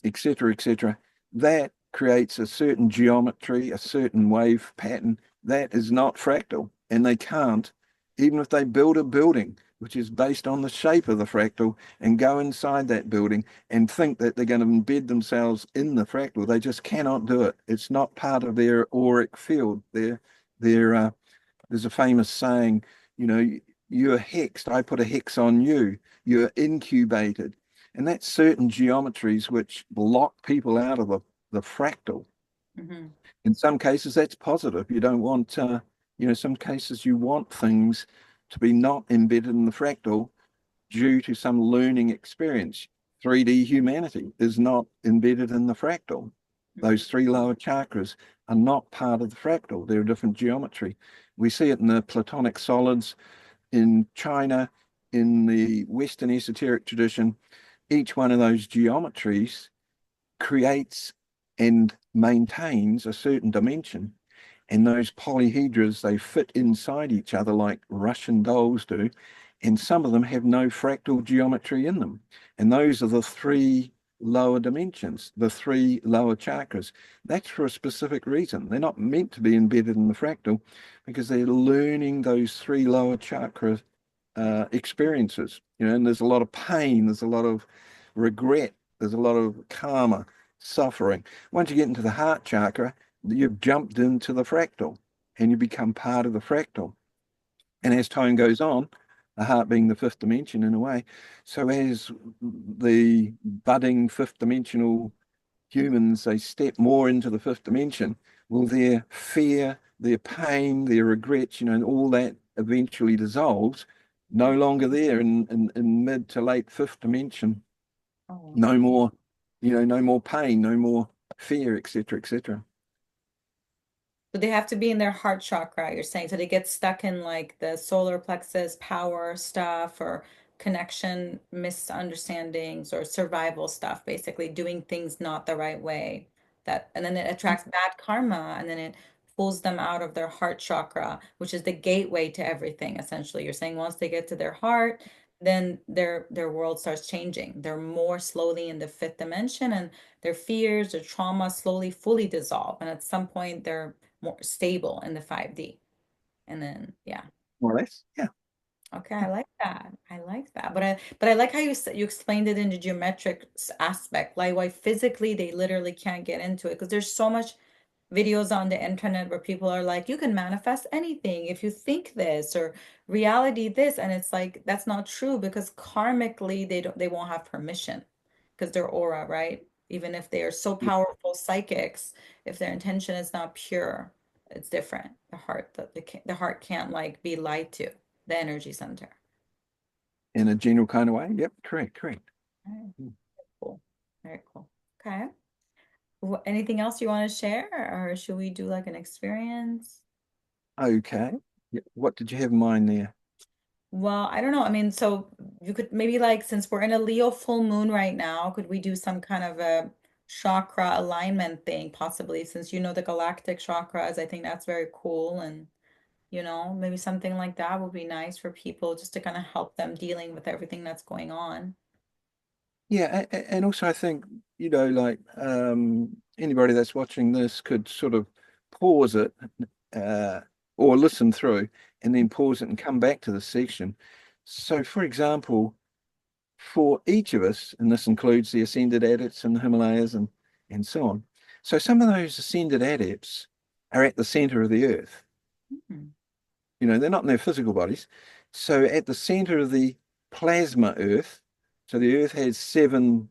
etc., that creates a certain geometry, a certain wave pattern that is not fractal. And they can't, even if they build a building which is based on the shape of the fractal and go inside that building and think that they're going to embed themselves in the fractal, they just cannot do it. It's not part of their auric field. There's a famous saying, you're hexed, I put a hex on you, you're incubated. And that's certain geometries which block people out of the fractal.
Mhm.
In some cases, that's positive. You don't want, some cases you want things to be not embedded in the fractal due to some learning experience. 3D humanity is not embedded in the fractal.
Mhm.
Those three lower chakras are not part of the fractal. They're a different geometry. We see it in the Platonic solids, in China, in the Western esoteric tradition. Each one of those geometries creates and maintains a certain dimension. And those polyhedras, they fit inside each other like Russian dolls do. And some of them have no fractal geometry in them. And those are the three lower dimensions, the three lower chakras. That's for a specific reason. They're not meant to be embedded in the fractal because they're learning those three lower chakra experiences. And there's a lot of pain, there's a lot of regret, there's a lot of karma, suffering. Once you get into the heart chakra, you've jumped into the fractal and you become part of the fractal. And as time goes on, the heart being the fifth dimension in a way, so as the budding fifth dimensional humans, they step more into the fifth dimension, will their fear, their pain, their regrets, and all that eventually dissolves, no longer there in mid to late fifth dimension.
Oh.
No more, no more pain, no more fear, etc., etc.
So they have to be in their heart chakra, you're saying. So they get stuck in like the solar plexus power stuff or connection misunderstandings or survival stuff, basically doing things not the right way. That and then it attracts bad karma and then it pulls them out of their heart chakra, which is the gateway to everything, essentially. You're saying once they get to their heart, then their world starts changing. They're more slowly in the fifth dimension and their fears, their trauma slowly fully dissolve. And at some point they're more stable in the 5D. And then, yeah.
More or less. Yeah.
Okay, I like that. I like that. But I like how you explained it in the geometric aspect, like why physically they literally can't get into it because there's so much videos on the internet where people are like, you can manifest anything if you think this or reality this, and it's like that's not true because karmically they won't have permission because their aura, right? Even if they are so
Yeah.
powerful psychics, if their intention is not pure, it's different. The heart can't like be lied to, the energy center.
In a general kind of way. Yep. Correct. Correct.
All right, cool. Very cool. Okay. Anything else you want to share, or should we do like an experience?
Okay. Yep. What did you have in mind there?
Well, I don't know. I mean, so you could maybe like since we're in a Leo full moon right now, could we do some kind of a chakra alignment thing, possibly, since you know the galactic chakras? I think that's very cool. And, maybe something like that would be nice for people just to kind of help them dealing with everything that's going on.
Yeah, and also I think, like anybody that's watching this could sort of pause it uh, or listen through and then pause it and come back to the section. So, for example, for each of us, and this includes the ascended adepts in the Himalayas and so on. So some of those ascended adepts are at the center of the earth.
Mhm.
They're not in their physical bodies. So at the center of the plasma earth, so the earth has seven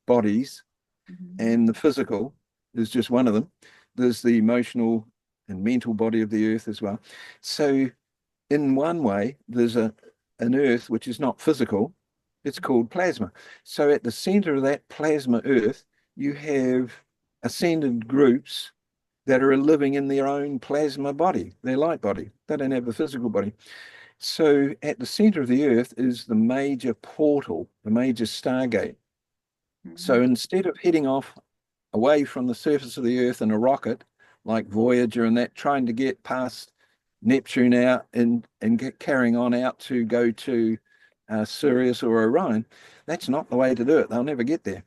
bodies,
Mhm.
and the physical is just one of them. There's the emotional and mental body of the earth as well. So in one way, there's an earth which is not physical. It's called plasma. So at the center of that plasma earth, you have ascended groups that are living in their own plasma body, their light body. They don't have a physical body. So at the center of the earth is the major portal, the major stargate. So
Mhm.
instead of heading off away from the surface of the earth in a rocket like Voyager and that, trying to get past Neptune out and get carrying on out to go to Sirius or Orion, that's not the way to do it. They'll never get there.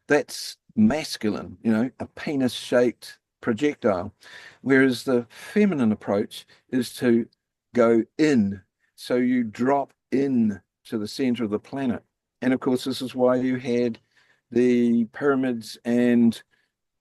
That's masculine, a penis shaped projectile. Whereas the feminine approach is to go in. So you drop in to the center of the planet. And of course, this is why you had the pyramids and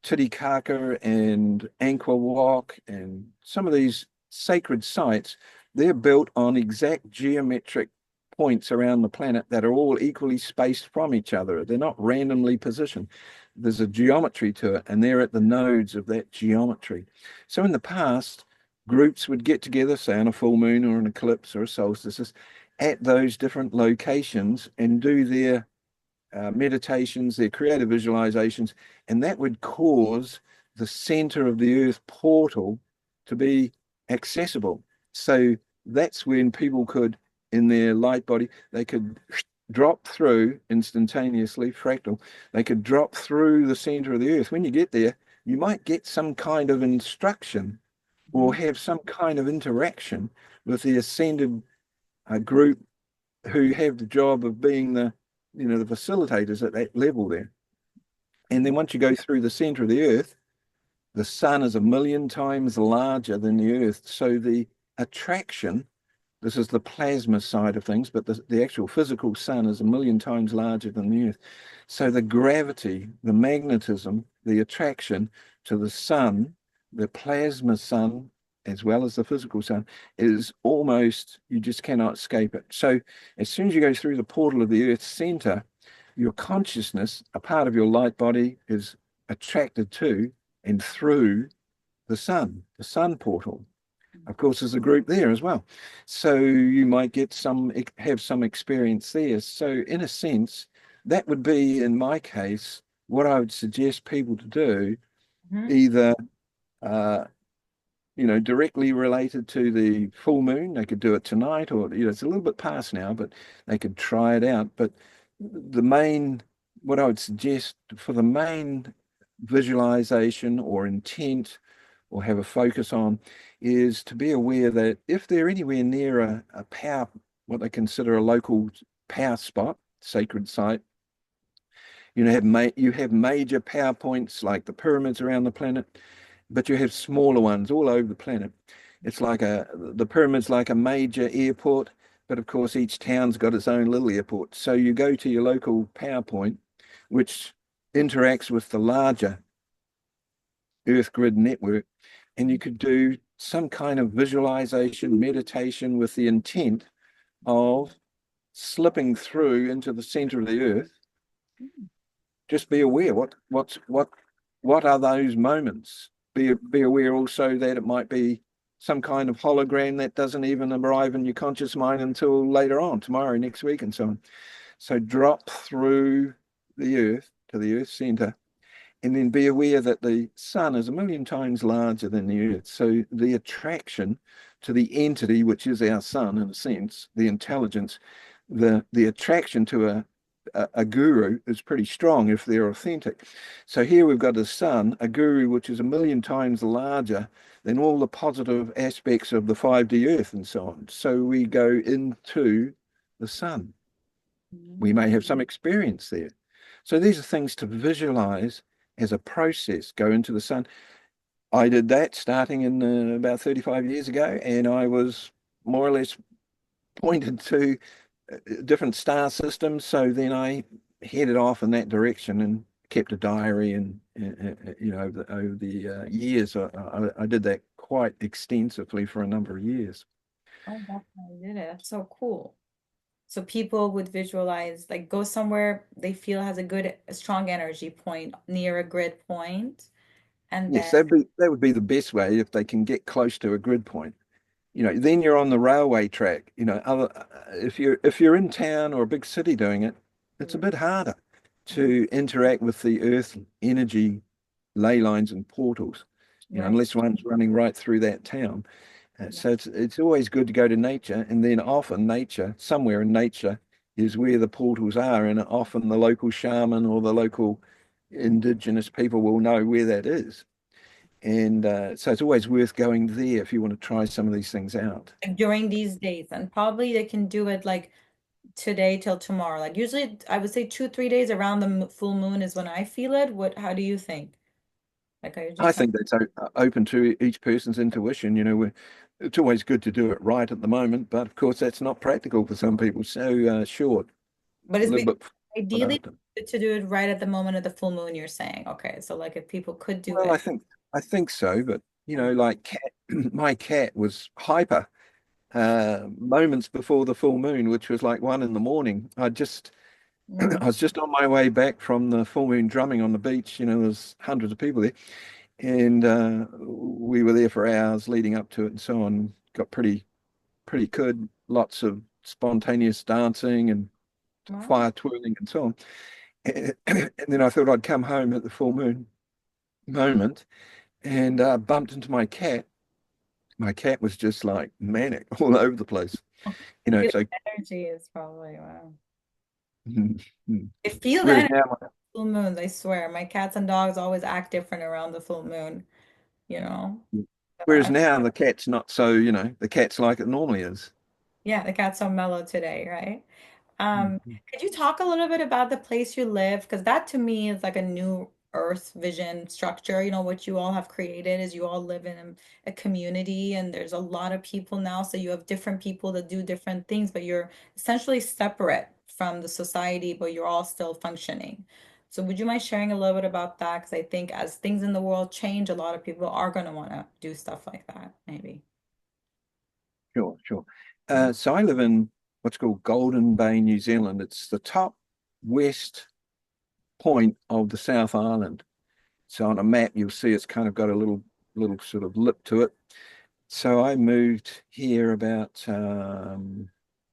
Titicaca and Angkor Wat and some of these sacred sites. They're built on exact geometric points around the planet that are all equally spaced from each other. They're not randomly positioned. There's a geometry to it, and they're at the nodes of that geometry. So in the past, groups would get together, say on a full moon or an eclipse or a solstice, at those different locations and do their meditations, their creative visualizations, and that would cause the center of the Earth portal to be accessible. So that's when people could, in their light body, they could drop through instantaneously, fractal, they could drop through the center of the Earth. When you get there, you might get some kind of instruction or
Mhm.
have some kind of interaction with the ascended group who have the job of being the facilitators at that level there. And then once you go through the center of the Earth, the sun is a million times larger than the Earth. So the attraction, this is the plasma side of things, but the actual physical sun is a million times larger than the Earth. So the gravity, the magnetism, the attraction to the sun, the plasma sun, as well as the physical sun, is almost, you just cannot escape it. So as soon as you go through the portal of the Earth's center, your consciousness, a part of your light body, is attracted to and through the sun portal. Of course, there's a group there as well. So you might get have some experience there. So in a sense, that would be, in my case, what I would suggest people to do,
Mhm.
either uh, directly related to the full moon. They could do it tonight, or it's a little bit past now, but they could try it out. But the main, what I would suggest for the main visualization or intent or have a focus on is to be aware that if they're anywhere near a power, what they consider a local power spot, sacred site, you have major power points like the pyramids around the planet, but you have smaller ones all over the planet. It's like the pyramid's like a major airport, but of course each town's got its own little airport. So you go to your local power point, which interacts with the larger Earth grid network, and you could do some kind of visualization, meditation with the intent of slipping through into the center of the Earth. Just be aware what are those moments. Be aware also that it might be some kind of hologram that doesn't even arrive in your conscious mind until later on, tomorrow, next week, and so on. So drop through the Earth to the Earth center, and then be aware that the sun is a million times larger than the Earth. So the attraction to the entity, which is our sun in a sense, the intelligence, the attraction to a guru is pretty strong if they're authentic. So here we've got a sun, a guru which is a million times larger than all the positive aspects of the 5D Earth and so on. So we go into the sun. We
Mhm.
may have some experience there. So these are things to visualize as a process. Go into the sun. I did that starting in about 35 years ago, and I was more or less pointed to different star systems. So then I headed off in that direction and kept a diary. And over the years, I did that quite extensively for a number of years.
Oh, that's how I did it. That's so cool. So people would visualize, like go somewhere they feel has a strong energy point near a grid point, and
Yes,
then
that would be the best way if they can get close to a grid point. Then you're on the railway track. If you're in town or a big city doing it, it's a bit harder to interact with the earth energy ley lines and portals,
right.
unless one's running right through that town. So it's always good to go to nature, and then often nature, somewhere in nature, is where the portals are, and often the local shaman or the local indigenous people will know where that is. And so it's always worth going there if you want to try some of these things out.
Like during these days, and probably they can do it like today till tomorrow. Like usually, I would say 2, 3 days around the full moon is when I feel it. How do you think? Like I usually
I
try,
think that's open to each person's intuition. It's always good to do it right at the moment, but of course that's not practical for some people. So short,
but
a little bit before and
ideally
after.
to do it right at the moment of the full moon. You're saying, okay, so like if people could do
Well,
it.
I think so, but like my cat was hyper moments before the full moon, which was like 1 in the morning.
Mm,
I was just on my way back from the full moon drumming on the beach. There's hundreds of people there, and we were there for hours leading up to it and so on. Got pretty good. Lots of spontaneous dancing and
Wow.
fire twirling and so on. And then I thought I'd come home at the full moon moment and bumped into my cat. My cat was just like manic all over the place, you know.
The
So,
energy is probably wow.
mm, mm.
I feel the
Whereas
energy
now,
of full moons, I swear. My cats and dogs always act different around the full moon, you know. So
whereas now the cat's not so, the cat's like it normally is.
yeah, the cat's so mellow today, right?
Mhm.
Could you talk a little bit about the place you live? Because that to me is like a new Earth vision structure. You know, what you all have created is you all live in a community and there's a lot of people now. So you have different people that do different things, but you're essentially separate from the society, but you're all still functioning. So would you mind sharing a little bit about that? Because I think as things in the world change, a lot of people are going to want to do stuff like that, maybe.
Sure, sure. So I live in what's called Golden Bay, New Zealand. It's the top west point of the South Island. So on a map, you'll see it's kind of got a little sort of lip to it. So I moved here about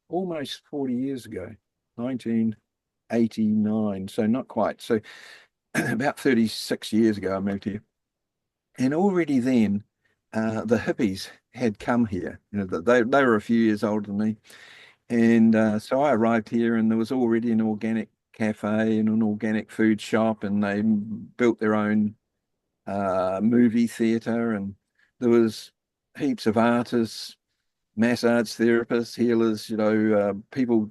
almost 40 years ago, 1989. So not quite. So about 36 years ago, I moved here. And already then, the hippies had come here. They were a few years older than me. And so I arrived here, and there was already an organic cafe and an organic food shop, and they built their own movie theater, and there was heaps of artists, massage therapists, healers, people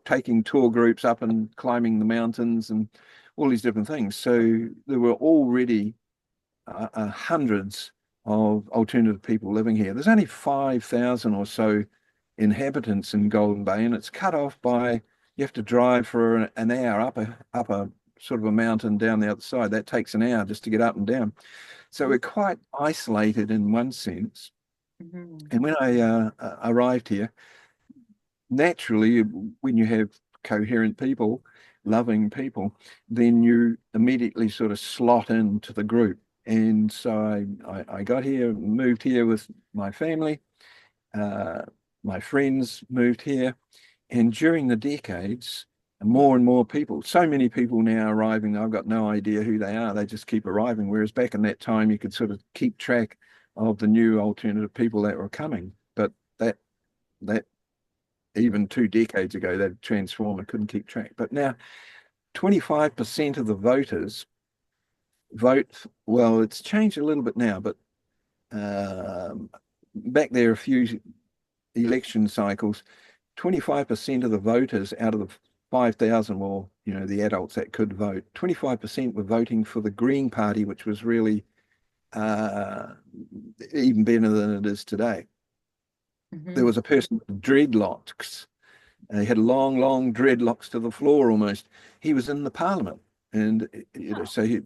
taking tour groups up and climbing the mountains and all these different things. So there were already hundreds of alternative people living here. There's only 5,000 or so inhabitants in Golden Bay, and it's cut off by you have to drive for an hour up a sort of a mountain down the other side. That takes an hour just to get up and down. So we're quite isolated in one sense.
Mhm.
And when I arrived here, naturally, when you have coherent people, loving people, then you immediately sort of slot into the group. And so I got here, moved here with my family, uh, my friends moved here. And during the decades, more and more people, so many people now arriving, I've got no idea who they are. They just keep arriving. Whereas back in that time, you could sort of keep track of the new alternative people that were coming. But that even 2 decades ago, that transformed. I couldn't keep track. But now 25% of the voters vote. Well, it's changed a little bit now, but um, back there a few election cycles, 25% of the voters out of the 5,000, well, the adults that could vote, 25% were voting for the Green Party, which was really uh, even better than it is today. There
Mhm.
was a person with dreadlocks. He had long, long dreadlocks to the floor almost. He was in the parliament. And, so yeah,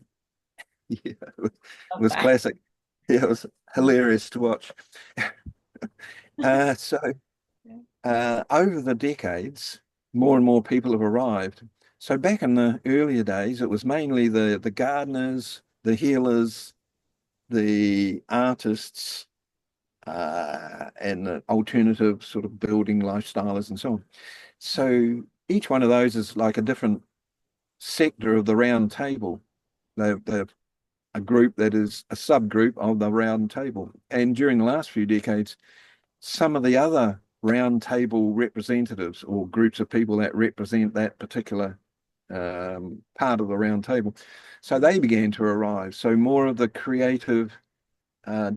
it
Love
was
that.
classic. Yeah, it was hilarious to watch. So over the decades, more and more people have arrived. So back in the earlier days, it was mainly the gardeners, the healers, the artists, and the alternative sort of building lifestyles and so on. So each one of those is like a different sector of the round table. They're a group that is a subgroup of the round table. And during the last few decades, some of the other round table representatives or groups of people that represent that particular part of the round table. So they began to arrive. So more of the creative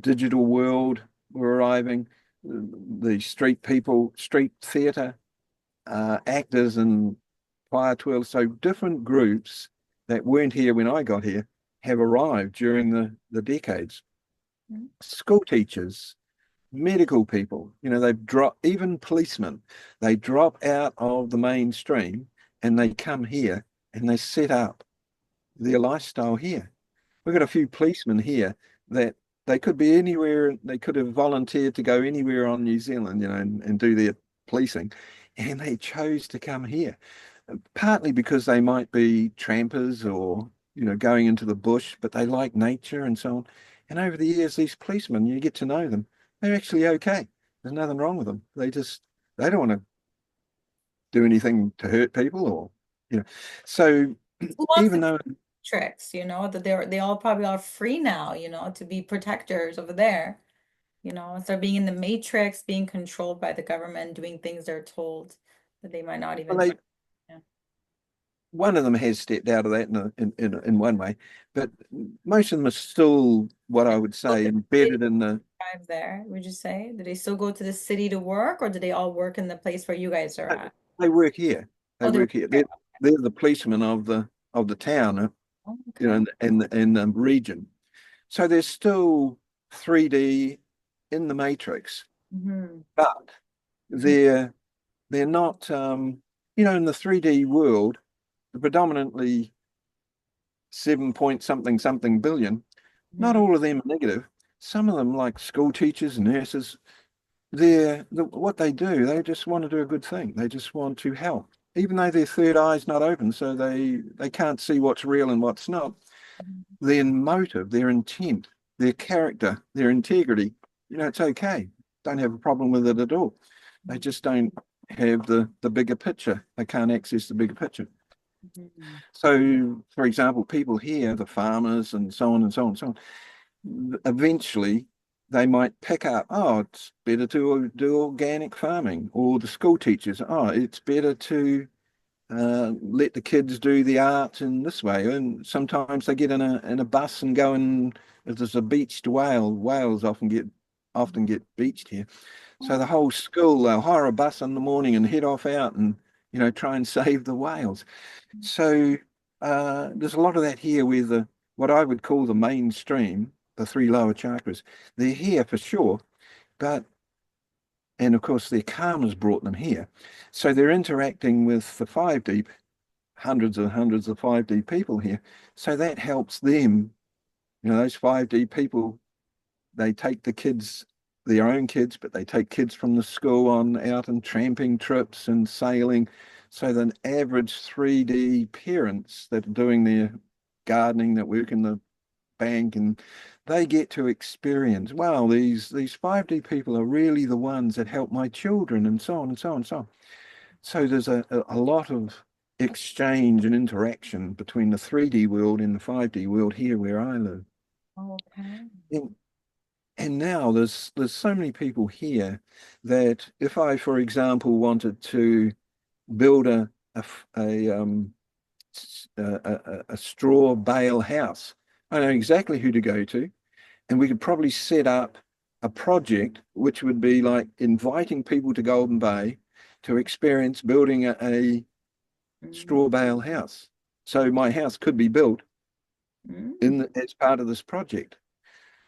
digital world were arriving, the street people, street theatre, actors and fire twirlers. So different groups that weren't here when I got here have arrived during the decades.
Mhm.
School teachers, medical people, they've dropped, even policemen, they drop out of the mainstream and they come here and they set up their lifestyle here. We've got a few policemen here that they could be anywhere, they could have volunteered to go anywhere on New Zealand, and do their policing, and they chose to come here, partly because they might be trampers or, going into the bush, but they like nature and so on. And over the years, these policemen, you get to know them, they're actually okay. There's nothing wrong with them. They don't want to. do anything to hurt people or, you know. So
Who wants to
even
be
though
tricks, that they all probably are free now, to be protectors over there, instead of being in the matrix, being controlled by the government, doing things they're told that they might not
well,
even. Yeah.
one of them has stepped out of that in one way, but most of them are still what I would
Go
say
to the city
embedded in the.
drive there, would you say? Do they still go to the city to work, or do they all work in the place where you guys are at?
They work here. They
Oh, they're
work here.
there.
They're the policemen of the town,
Oh,
you know,
okay.
in the region. So there's still 3D in the matrix,
Mm-hmm.
but
Mm-hmm.
they're they're not in the 3D world, the predominantly 7 point something something billion. Not
Mm-hmm.
all of them are negative. Some of them, like school teachers, nurses, what they do, they just want to do a good thing. They just want to help, even though their third eye's not open, so they can't see what's real and what's not. Their motive, their intent, their character, their integrity, it's okay. Don't have a problem with it at all. They just don't have the bigger picture. They can't access the bigger picture.
Mm-hmm.
So, for example, people here, the farmers and so on and so on and so on, eventually they might pick up, oh, it's better to do organic farming, or the school teachers, oh, it's better to let the kids do the art in this way. And sometimes they get in a bus and go and if there's a beached whale, whales often get beached here. So the
Oh,
whole school, they'll hire a bus in the morning and head off out and try and save the whales. So there's a lot of that here where the what I would call the mainstream, the three lower chakras, they're here for sure, but and of course their karma's brought them here. So they're interacting with the 5D, hundreds and hundreds of 5D people here. So that helps them. Those 5D people, they take the kids, their own kids, but they take kids from the school on out and tramping trips and sailing. So the average 3D parents that are doing their gardening, that work in the bank, and they get to experience, wow, these 5D people are really the ones that help my children, and so on and so on and so on. So there's a lot of exchange and interaction between the 3D world and the 5D world here where I live.
okay.
And, and now there's so many people here that if I, for example, wanted to build a straw bale house, I know exactly who to go to, and we could probably set up a project which would be like inviting people to Golden Bay to experience building a
Mm-hmm.
straw bale house. So my house could be built as part of this project.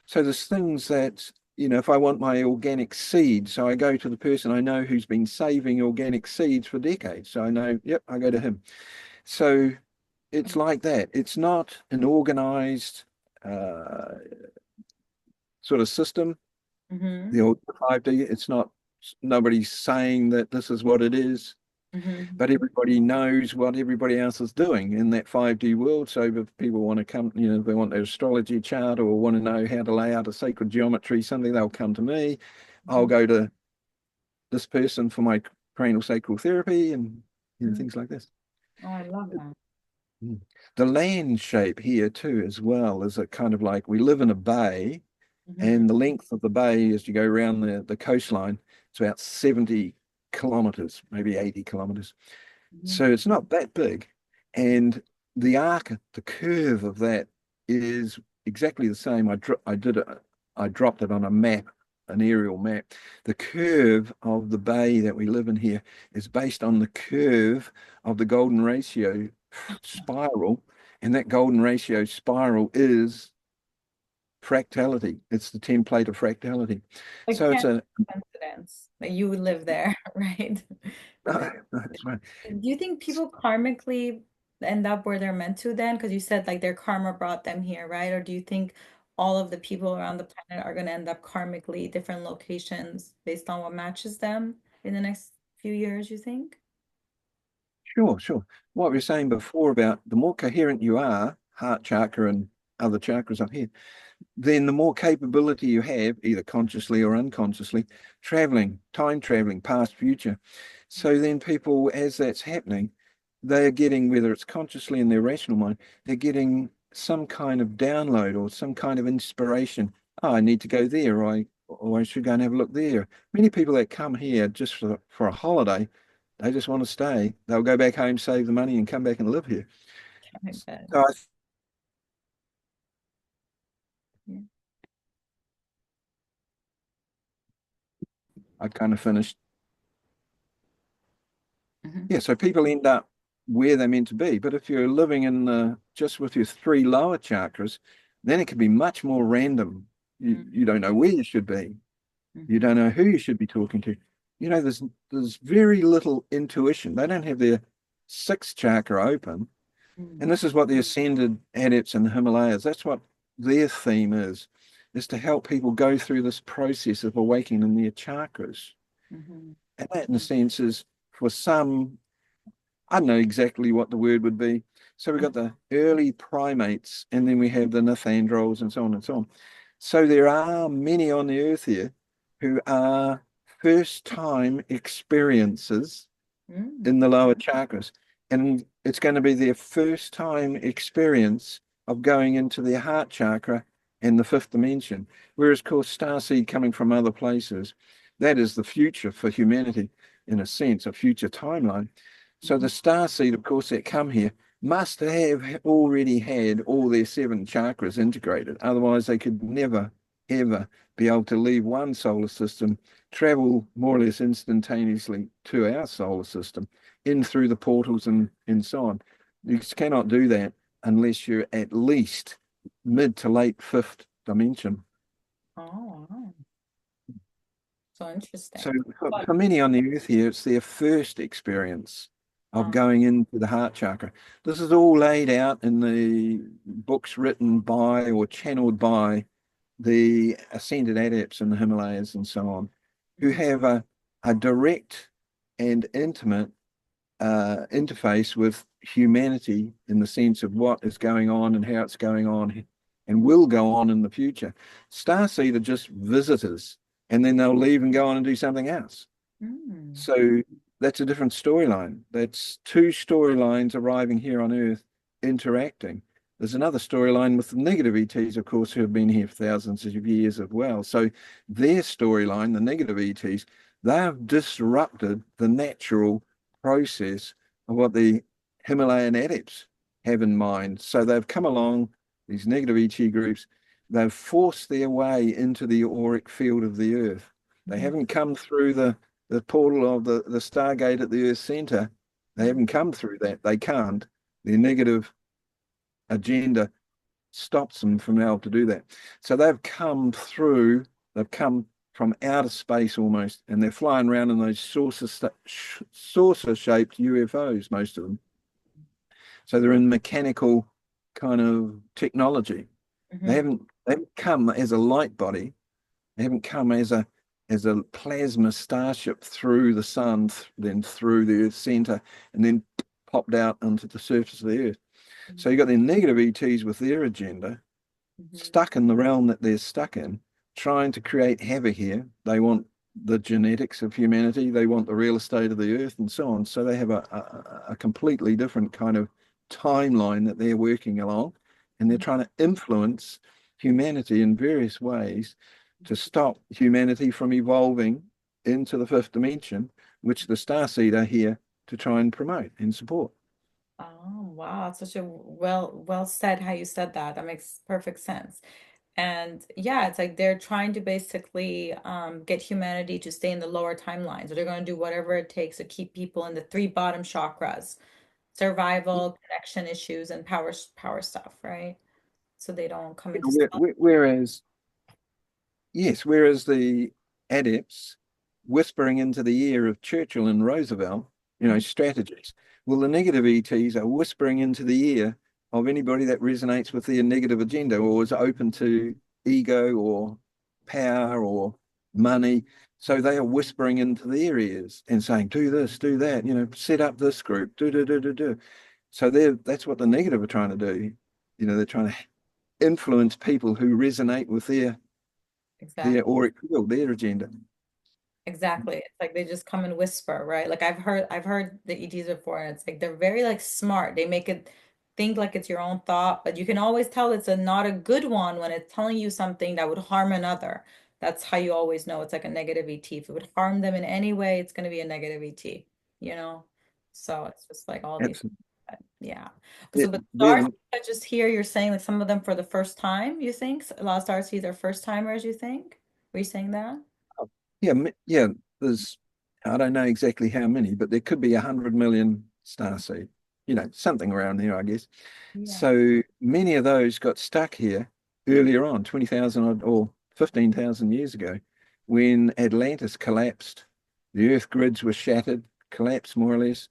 So there's things that, if I want my organic seeds, so I go to the person I know who's been saving organic seeds for decades. So I know, yep, I go to him. So it's like that. It's not an organized uh, sort of system.
Mm-hmm.
The old 5D, it's not, nobody's saying that this is what it is,
Mm-hmm.
but everybody knows what everybody else is doing in that 5D world. So if people want to come, if they want their astrology chart or want to know how to lay out a sacred geometry, something, they'll come to me. I'll go to this person for my cranial sacral therapy and
Mm-hmm.
things like this.
Oh, I love that.
Mm. The land shape here too, as well, is a kind of like we live in a bay,
Mm-hmm.
and the length of the bay as you go around the coastline, it's about 70 kilometers, maybe 80 kilometers.
Mm-hmm.
So it's not that big. And the arc, the curve of that is exactly the same. I dropped it on a map, an aerial map. The curve of the bay that we live in here is based on the curve of the golden ratio spiral. And that golden ratio spiral is fractality. It's the template of fractality.
It
So it's
can't
a
be coincidence that you would live there, right?
no, that's right.
Do you think people karmically end up where they're meant to then? Because you said like their karma brought them here, right? Or do you think all of the people around the planet are going to end up karmically different locations based on what matches them in the next few years, you think?
Sure, sure. What we were saying before about the more coherent you are, heart chakra and other chakras up here, then the more capability you have, either consciously or unconsciously, time traveling, past, future. So then people, as that's happening, they're getting, whether it's consciously in their rational mind, they're getting some kind of download or some kind of inspiration. Oh, I need to go there, or I should go and have a look there. Many people that come here just for a holiday, they just want to stay. They'll go back home, save the money, and come back and live here.
I bet.
So
Yeah.
I kind of finished.
Hmm.
Yeah, so people end up where they're meant to be. But if you're living in just with your three lower chakras, then it can be much more random. You don't know where you should be. You
Hmm.
don't know who you should be talking to. There's very little intuition. They don't have their sixth chakra open. And
Hmm.
this is what the ascended adepts in the Himalayas, that's what their theme is to help people go through this process of awakening their chakras.
Hmm.
And that, in a sense, is for some, I don't know exactly what the word would be. So we've got the early primates, and then we have the Nethandrols and so on and so on. So there are many on the earth here who are first time experiences
Hmm.
in the lower chakras. And it's going to be their first time experience of going into their heart chakra and the fifth dimension. Whereas, of course, starseed coming from other places, that is the future for humanity, in a sense, a future timeline. So the
Hmm.
starseed, of course, that come here must have already had all their seven chakras integrated. Otherwise, they could never, ever be able to leave one solar system, travel more or less instantaneously to our solar system, in through the portals and so on. You cannot do that unless you're at least mid to late fifth dimension.
Oh, wow. So
So
interesting.
for many on the earth here, it's their first experience of
Um,
going into the heart chakra. This is all laid out in the books written by or channeled by the ascended adepts in the Himalayas and so on, who
mhm,
have a direct and intimate interface with humanity in the sense of what is going on and how it's going on and will go on in the future. Starseed are just visitors, and then they'll leave and go on and do something else.
mm,
So that's a different storyline. That's two storylines arriving here on Earth interacting. There's another storyline with the negative ETs, of course, who have been here for thousands of years as well. So their storyline, the negative ETs, they have disrupted the natural process of what the Himalayan adepts have in mind. So they've come along, these negative ET groups, they've forced their way into the auric field of the Earth. They
mhm,
haven't come through the portal of the Stargate at the Earth Center. They
mhm.
haven't come through that. They can't. Their negative agenda stops them from being able to do that. So they've come from outer space almost, and they're flying around in those saucer-shaped UFOs, most of them. So they're in mechanical kind of technology.
Mhm.
They haven't come as a light body. They haven't come as a plasma starship through the sun, then through the Earth center, and then popped out onto the surface of the Earth. So you got the negative ETs with their agenda,
Mhm.
stuck in the realm that they're stuck in, trying to create havoc here. They want the genetics of humanity, they want the real estate of the Earth, and so on. So they have a completely different kind of timeline that they're working along, and they're trying to influence humanity in various ways to stop humanity from evolving into the fifth dimension, which the Starseed are here to try and promote and support.
Oh, wow. It's such a well said how you said that. That makes perfect sense. And yeah, it's like they're trying to basically get humanity to stay in the lower timelines. So they're going to do whatever it takes to keep people in the three bottom chakras, survival, connection issues, and power stuff, right? So they don't come into
Whereas Yes, whereas the adepts whispering into the ear of Churchill and Roosevelt,
Mhm.
strategies. Well, the negative ETs are whispering into the ear of anybody that resonates with their negative agenda or is open to ego or power or money. So they are whispering into their ears and saying, do this, do that, set up this group, do, do, do, do, do. So that's what the negative are trying to do. They're trying to influence people who resonate with their
Exactly.
auric field, their agenda.
Exactly. It's like they just come and whisper, right? Like I've heard the ETs before, and it's like they're very like smart. They make it think like it's your own thought, but you can always tell it's a not a good one when it's telling you something that would harm another. That's how you always know it's like a negative ET. If it would harm them in any way, it's gonna be a negative ET, you know? So it's just like all these,
Absolutely.
yeah.
They're,
So but stars
they're
I just hear you're saying like some of them for the first time, you think? A lot of stars are first timers, you think? Were you saying that?
Yeah, yeah. There's, I don't know exactly how many, but there could be 100 million starseed. Something around there, I guess.
Yeah.
So many of those got stuck here earlier on, 20,000 or 15,000 years ago, when Atlantis collapsed. The Earth grids were shattered, collapsed more or less.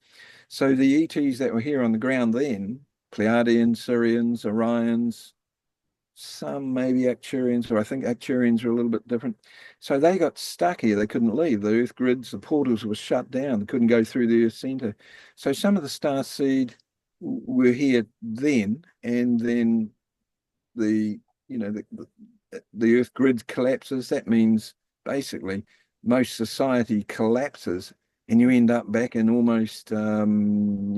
So the ETs that were here on the ground then, Pleiadians, Sirians, Orions, some maybe Acturians, or I think Acturians are a little bit different. So they got stuck here. They couldn't leave. The Earth grids, the portals were shut down. They couldn't go through the Earth center. So some of the star seed were here then, and then the you know the Earth grid collapses. That means basically most society collapses, and you end up back in almost living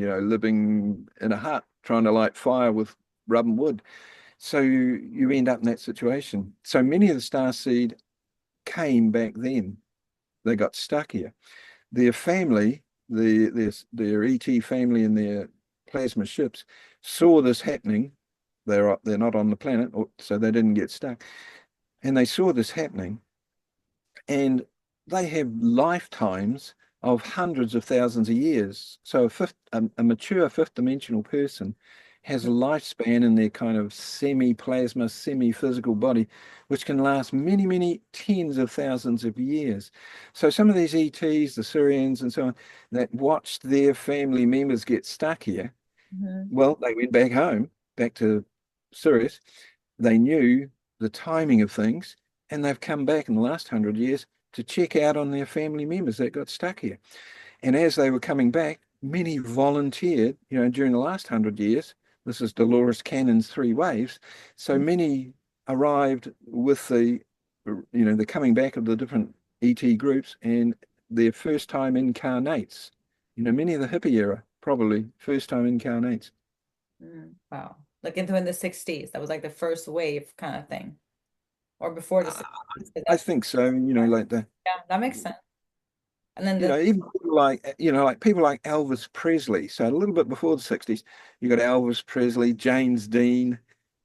in a hut trying to light fire with rub and wood. So you end up in that situation. So many of the starseed came back then. They got stuck here. Their family, their ET family and their plasma ships saw this happening. They're not on the planet, so they didn't get stuck. And they saw this happening, and they have lifetimes of hundreds of thousands of years. So a mature fifth dimensional person has a lifespan in their kind of semi-plasma, semi-physical body, which can last many, many tens of thousands of years. So some of these ETs, the Syrians and so on, that watched their family members get stuck here,
Mhm.
well, they went back home, back to Sirius. They knew the timing of things, and they've come back in the last 100 years to check out on their family members that got stuck here. And as they were coming back, many volunteered, during the last 100 years. This is Dolores Cannon's three waves. So many arrived with the coming back of the different ET groups and their first time incarnates. Many of the hippie era, probably first time incarnates.
Wow. Like into in the 60s. That was like the first wave kind of thing. Or before the
I
60s. 'Cause
I
that's
think so, like the
yeah, that makes sense. And then the
even people like Elvis Presley. So a little bit before the 60s, you got Elvis Presley, James Dean,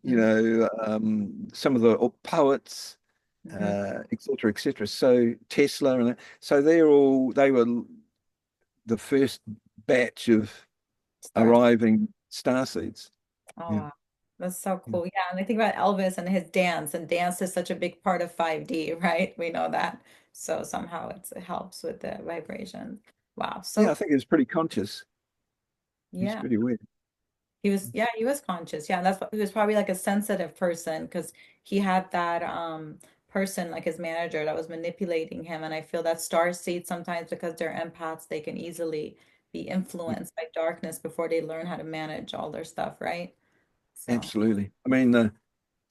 Mhm,
some of the poets,
mhm.
et cetera, et cetera. So Tesla and that. So they were the first batch of
Stars.
arriving star seeds.
Oh
Yeah.
wow. That's so
Yeah.
cool. Yeah, and I think about Elvis and his dance, and dance is such a big part of 5D, right? We know that. So somehow it helps with the vibrations. Wow,
Yeah,
so
I think it's pretty conscious. He's
yeah.
pretty weird.
He was conscious. Yeah, that's what he was probably like a sensitive person because he had that person like his manager that was manipulating him. And I feel that star seeds sometimes because they're empaths, they can easily be influenced by darkness before they learn how to manage all their stuff, right? So
Absolutely. I mean,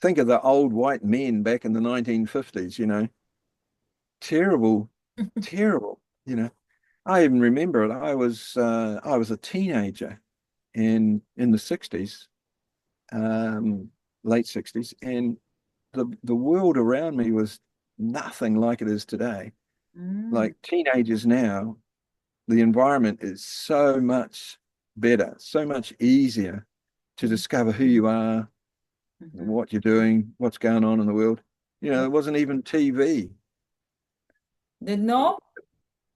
think of the old white men back in the 1950s, terrible, terrible, I even remember it. I was a teenager in the 60s, late 60s, and the world around me was nothing like it is today.
mm,
Like teenagers now, the environment is so much better, so much easier to
mm,
discover who you are,
mhm.
what you're doing, what's going on in the world. There wasn't even TV.
Did no?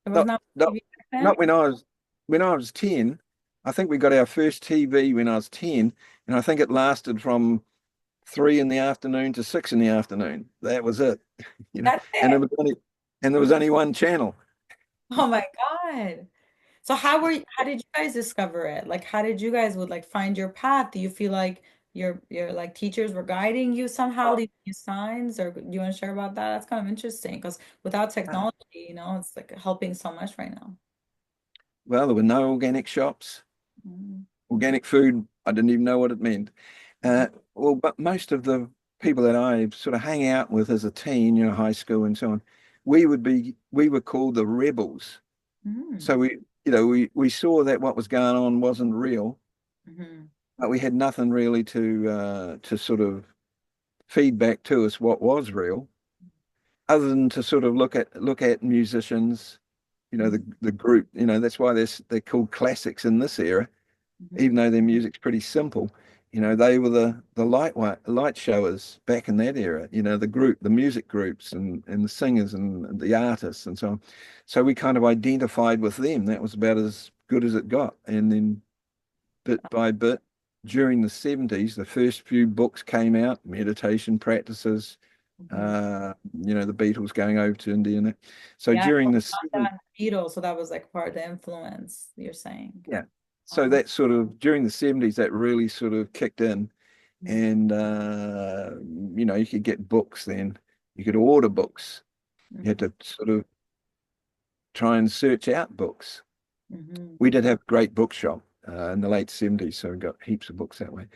There was
Not
not
not
TV back then?
not when I was 10. I think we got our first TV when I was 10, and I think it lasted from 3 in the afternoon to 6 in the afternoon. That was it,
That's
and
it.
there was only one channel.
Oh my God. So how did you guys discover it? Like how did you guys would like find your path? Do you feel like your like teachers were guiding you somehow, leaving you signs, or do you want to share about that? That's kind of interesting because without
Ah,
technology, it's like helping so much right now.
well, there were no organic shops,
Mm,
organic food. I didn't even know what it meant.
mm,
well, but most of the people that I sort of hang out with as a teen, high school and so on, we were called the rebels.
Mm.
So we saw that what was going on wasn't real,
Hmm.
but we had nothing really to sort of feed back to us what was real, other than to sort of look at musicians, the group, that's why they're called classics in this era,
Hmm.
even though their music's pretty simple. They were the light showers back in that era, the music groups and the singers and the artists and so on. So we kind of identified with them. That was about as good as it got. And then bit by bit, during the 70s, the first few books came out, meditation practices,
Hmm.
the Beatles going over to India. And that. So
Yeah,
during the
Pontea and Beatles, so that was like part of the influence you're saying.
yeah. So
Uh,
that sort of during the 70s, that really sort of kicked in.
mm,
And you could get books then. You could order books. You had
mhm,
to sort of try and search out books.
mhm.
We did have a great bookshop in the late 70s, so we got heaps of books that way.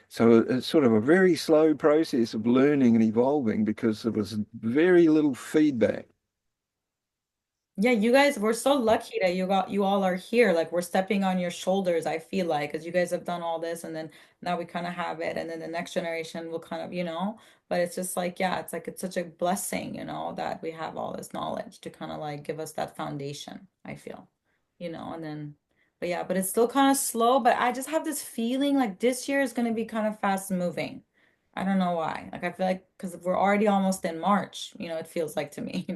So it's sort of a very slow process of learning and evolving because there was very little feedback.
Yeah, you guys, we're so lucky that you all are here. Like we're stepping on your shoulders, I feel like, because you guys have done all this and then now we kind of have it and then the next generation will kind of, but it's just like, yeah, it's like it's such a blessing, that we have all this knowledge to kind of like give us that foundation, I feel. And then but yeah, but it's still kind of slow, but I just have this feeling like this year is going to be kind of fast moving. I don't know why. Like I feel like because we're already almost in March, it feels like to me,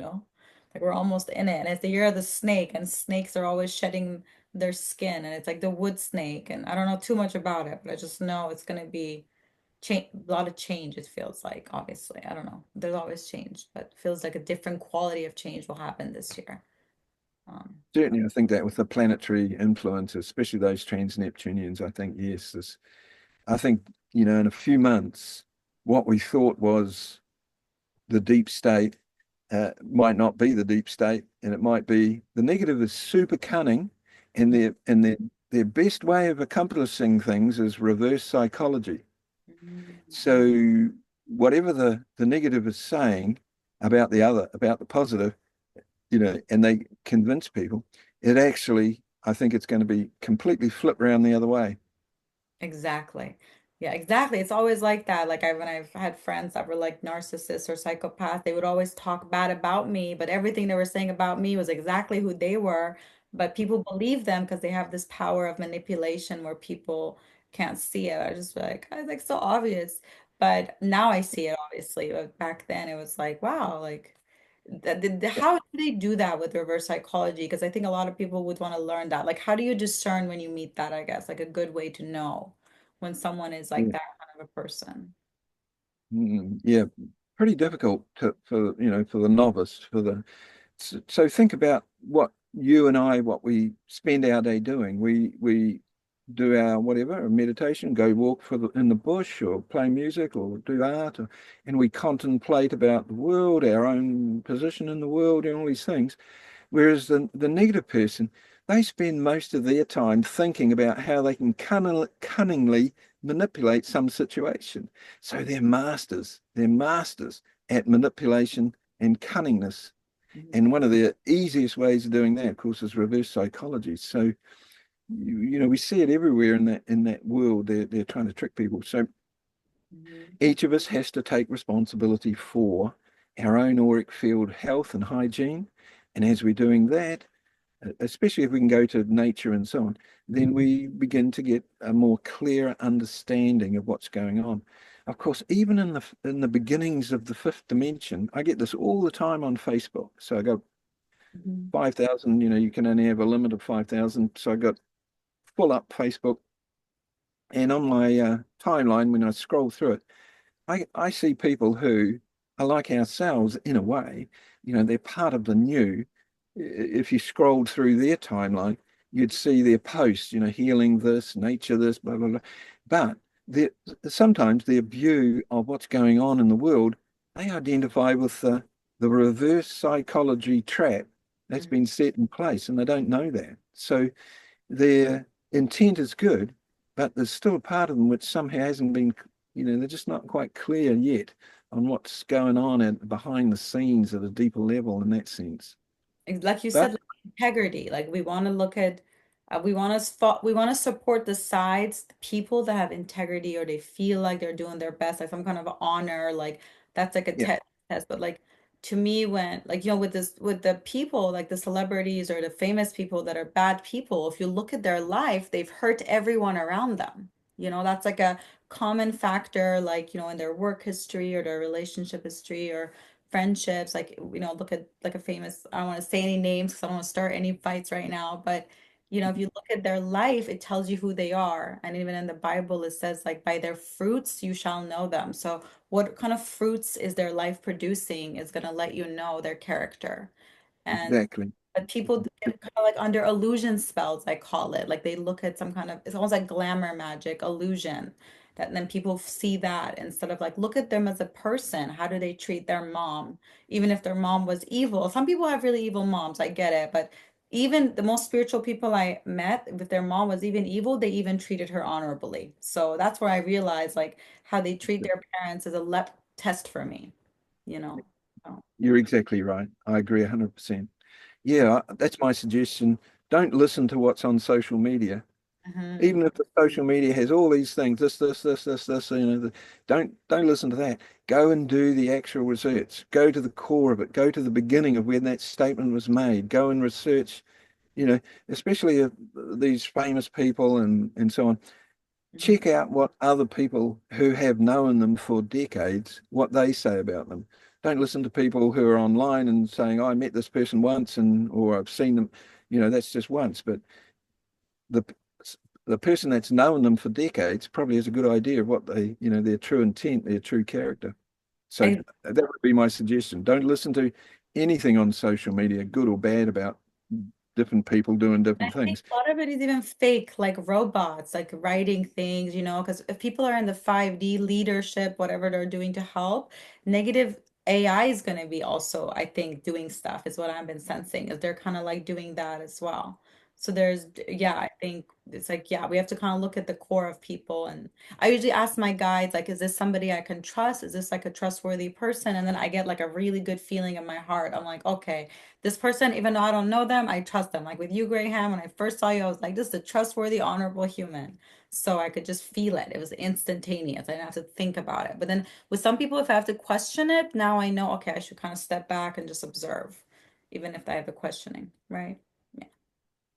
Like we're almost in it. And it's the year of the snake, and snakes are always shedding their skin. And it's like the wood snake. And I don't know too much about it, but I just know it's gonna be change a lot of change, it feels like, obviously. I don't know. There's always change, but it feels like a different quality of change will happen this year. Um,
Certainly, I think that with the planetary influences, especially those trans-Neptunians, I think, yes, I think, in a few months, what we thought was the deep state might not be the deep state, and it might be the negative is super cunning, and their best way of accomplishing things is reverse psychology.
mhm.
So whatever the negative is saying about the other, about the positive, and they convince people, it actually, I think it's going to be completely flipped around the other way.
Exactly. Yeah, exactly. It's always like that. Like when I've had friends that were like narcissists or psychopaths, they would always talk bad about me, but everything they were saying about me was exactly who they were. But people believe them because they have this power of manipulation where people can't see it. I just feel like, oh, it's like so obvious. But now I see it, obviously. But back then it was like, wow, like how do they do that with reverse psychology? Because I think a lot of people would want to learn that. Like, how do you discern when you meet that, I guess, like a good way to know when someone is like
Yeah.
that kind of a person?
Yeah, pretty difficult for the novice, so think about what you and I, what we spend our day doing. We do our whatever, a meditation, go walk in the bush or play music or do art, and we contemplate about the world, our own position in the world and all these things. Whereas the negative person, they spend most of their time thinking about how they can cunningly manipulate some situation. So they're masters at manipulation and cunningness.
Mhm.
And one of the easiest ways of doing that, of course, is reverse psychology. So we see it everywhere in that world. They're trying to trick people. So
Mhm.
each of us has to take responsibility for our own auric field health and hygiene. And as we're doing that, especially if we can go to nature and so on, then we begin to get a more clear understanding of what's going on. Of course, even in the beginnings of the fifth dimension, I get this all the time on Facebook. So I got
Mhm.
5,000, you can only have a limit of 5,000. So I got full up Facebook. And on my timeline, when I scroll through it, I see people who are like ourselves in a way, they're part of the new. If you scrolled through their timeline, you'd see their posts, healing this, nature this, blah, blah, blah. But their, sometimes their view of what's going on in the world, they identify with the reverse psychology trap that's
Mhm.
been set in place, and they don't know that. So their intent is good, but there's still a part of them which somehow hasn't been they're just not quite clear yet on what's going on behind the scenes at a deeper level in that sense.
Like you said,
But
like integrity. Like we want to look at, we want to support the sides, the people that have integrity or they feel like they're doing their best, like some kind of honor. Like that's like a
yeah,
test. But like to me, when like with this with the people, like the celebrities or the famous people that are bad people, if you look at their life, they've hurt everyone around them. That's like a common factor, like in their work history or their relationship history or friendships, like look at like a famous, I don't want to say any names because I don't want to start any fights right now, but if you look at their life, it tells you who they are. And even in the Bible it says like by their fruits you shall know them. So what kind of fruits is their life producing is going to let you know their character. And
exactly.
but people get kind of like under illusion spells, I call it. Like they look at some kind of, it's almost like glamour magic, illusion. That then people see that instead of like, look at them as a person. How do they treat their mom? Even if their mom was evil. Some people have really evil moms, I get it. But even the most spiritual people I met, if their mom was even evil, they even treated her honorably. So that's where I realized like how they treat their parents is a test for me, you know. So,
You're exactly right. I agree 100%. Yeah, that's my suggestion. Don't listen to what's on social media.
mhm.
Even if the social media has all these things, this, don't listen to that. Go and do the actual research. Go to the core of it. Go to the beginning of when that statement was made. Go and research, you know, especially these famous people and so on.
Mhm.
Check out what other people who have known them for decades, what they say about them. Don't listen to people who are online and saying, "Oh, I met this person once," and or I've seen them. That's just once. But the the person that's known them for decades probably has a good idea of what their true intent, their true character. So
I
that would be my suggestion. Don't listen to anything on social media, good or bad, about different people doing
I
different
think
things.
a lot of it is even fake, like robots, like writing things, because if people are in the 5D leadership, whatever they're doing to help, negative AI is going to be also, I think, doing stuff is what I've been sensing, is they're kind of like doing that as well. So yeah, I think it's like, yeah, we have to kind of look at the core of people. And I usually ask my guides, like, is this somebody I can trust? Is this like a trustworthy person? And then I get like a really good feeling in my heart. I'm like, okay, this person, even though I don't know them, I trust them. Like with you, Graham, when I first saw you, I was like, this is a trustworthy, honorable human. So I could just feel it. It was instantaneous. I didn't have to think about it. But then with some people, if I have to question it, now I know, okay, I should kind of step back and just observe, even if I have a questioning, right? Yeah.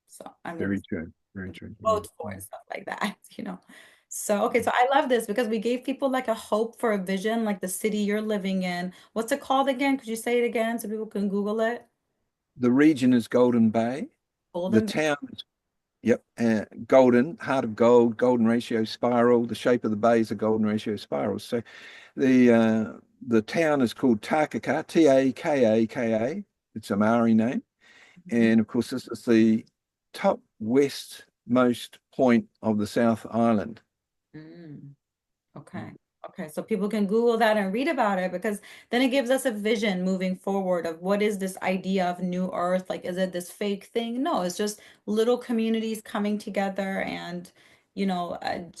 So I'm with
Very true. Very true. Yeah.
vote for and stuff like that. So, okay, so I love this because we gave people like a hope for a vision, like the city you're living in. What's it called again? Could you say it again so people can Google it?
The region is Golden Bay. The
Golden Bay.
town is, yep, golden, heart of gold, golden ratio spiral. The shape of the bay is a golden ratio spiral. So the town is called Takaka, Takaka. It's a Maori name.
Mhm.
And of course, this is the top westmost point of the South Island.
Mm. Okay. Okay. So people can Google that and read about it because then it gives us a vision moving forward of what is this idea of New Earth? Like, is it this fake thing? No, it's just little communities coming together and,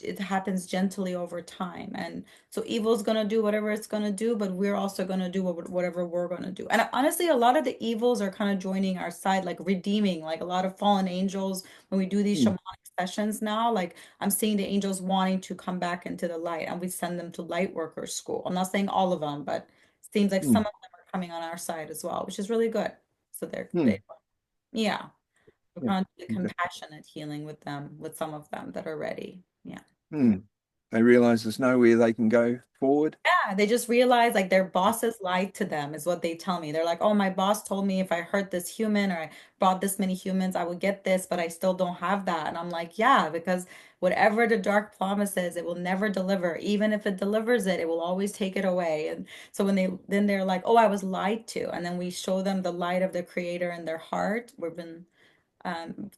it happens gently over time. And so evil's going to do whatever it's going to do, but we're also going to do whatever we're going to do. And honestly, a lot of the evils are kind of joining our side, like redeeming, like a lot of fallen angels when we do these
Mm,
shamanic sessions now, like I'm seeing the angels wanting to come back into the light, and we send them to light worker school. I'm not saying all of them, but it seems like some
mm,
of them are coming on our side as well, which is really good. So
mm,
yeah, we're
yeah,
kind of doing
exactly.
compassionate healing with them, with some of them that are ready. Yeah.
Mm. They realize there's nowhere they can go forward.
Yeah, they just realize like their bosses lied to them, is what they tell me. They're like, oh, my boss told me if I hurt this human or I brought this many humans, I would get this, but I still don't have that. And I'm like, yeah, because whatever the dark promises, it will never deliver. Even if it delivers it, it will always take it away. And so then they're like, oh, I was lied to. And then we show them the light of the creator in their heart. We've been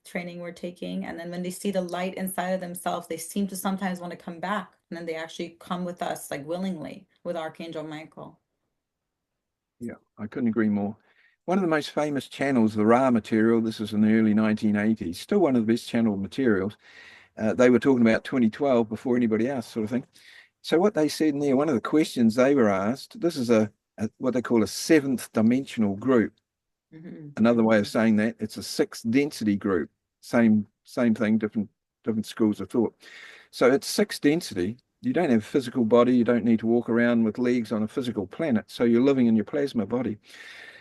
training we're taking. And then when they see the light inside of themselves, they seem to sometimes want to come back. And then they actually come with us, like willingly, with Archangel Michael.
Yeah, I couldn't agree more. One of the most famous channels, the Ra material, this was in the early 1980s, still one of the best channel materials. They were talking about 2012 before anybody else, sort of thing. So what they said in there, one of the questions they were asked, this is a what they call a seventh dimensional group.
Mhm.
Another way of saying that, it's a sixth density group. Same thing, different schools of thought. So it's sixth density. You don't have a physical body. You don't need to walk around with legs on a physical planet. So you're living in your plasma body.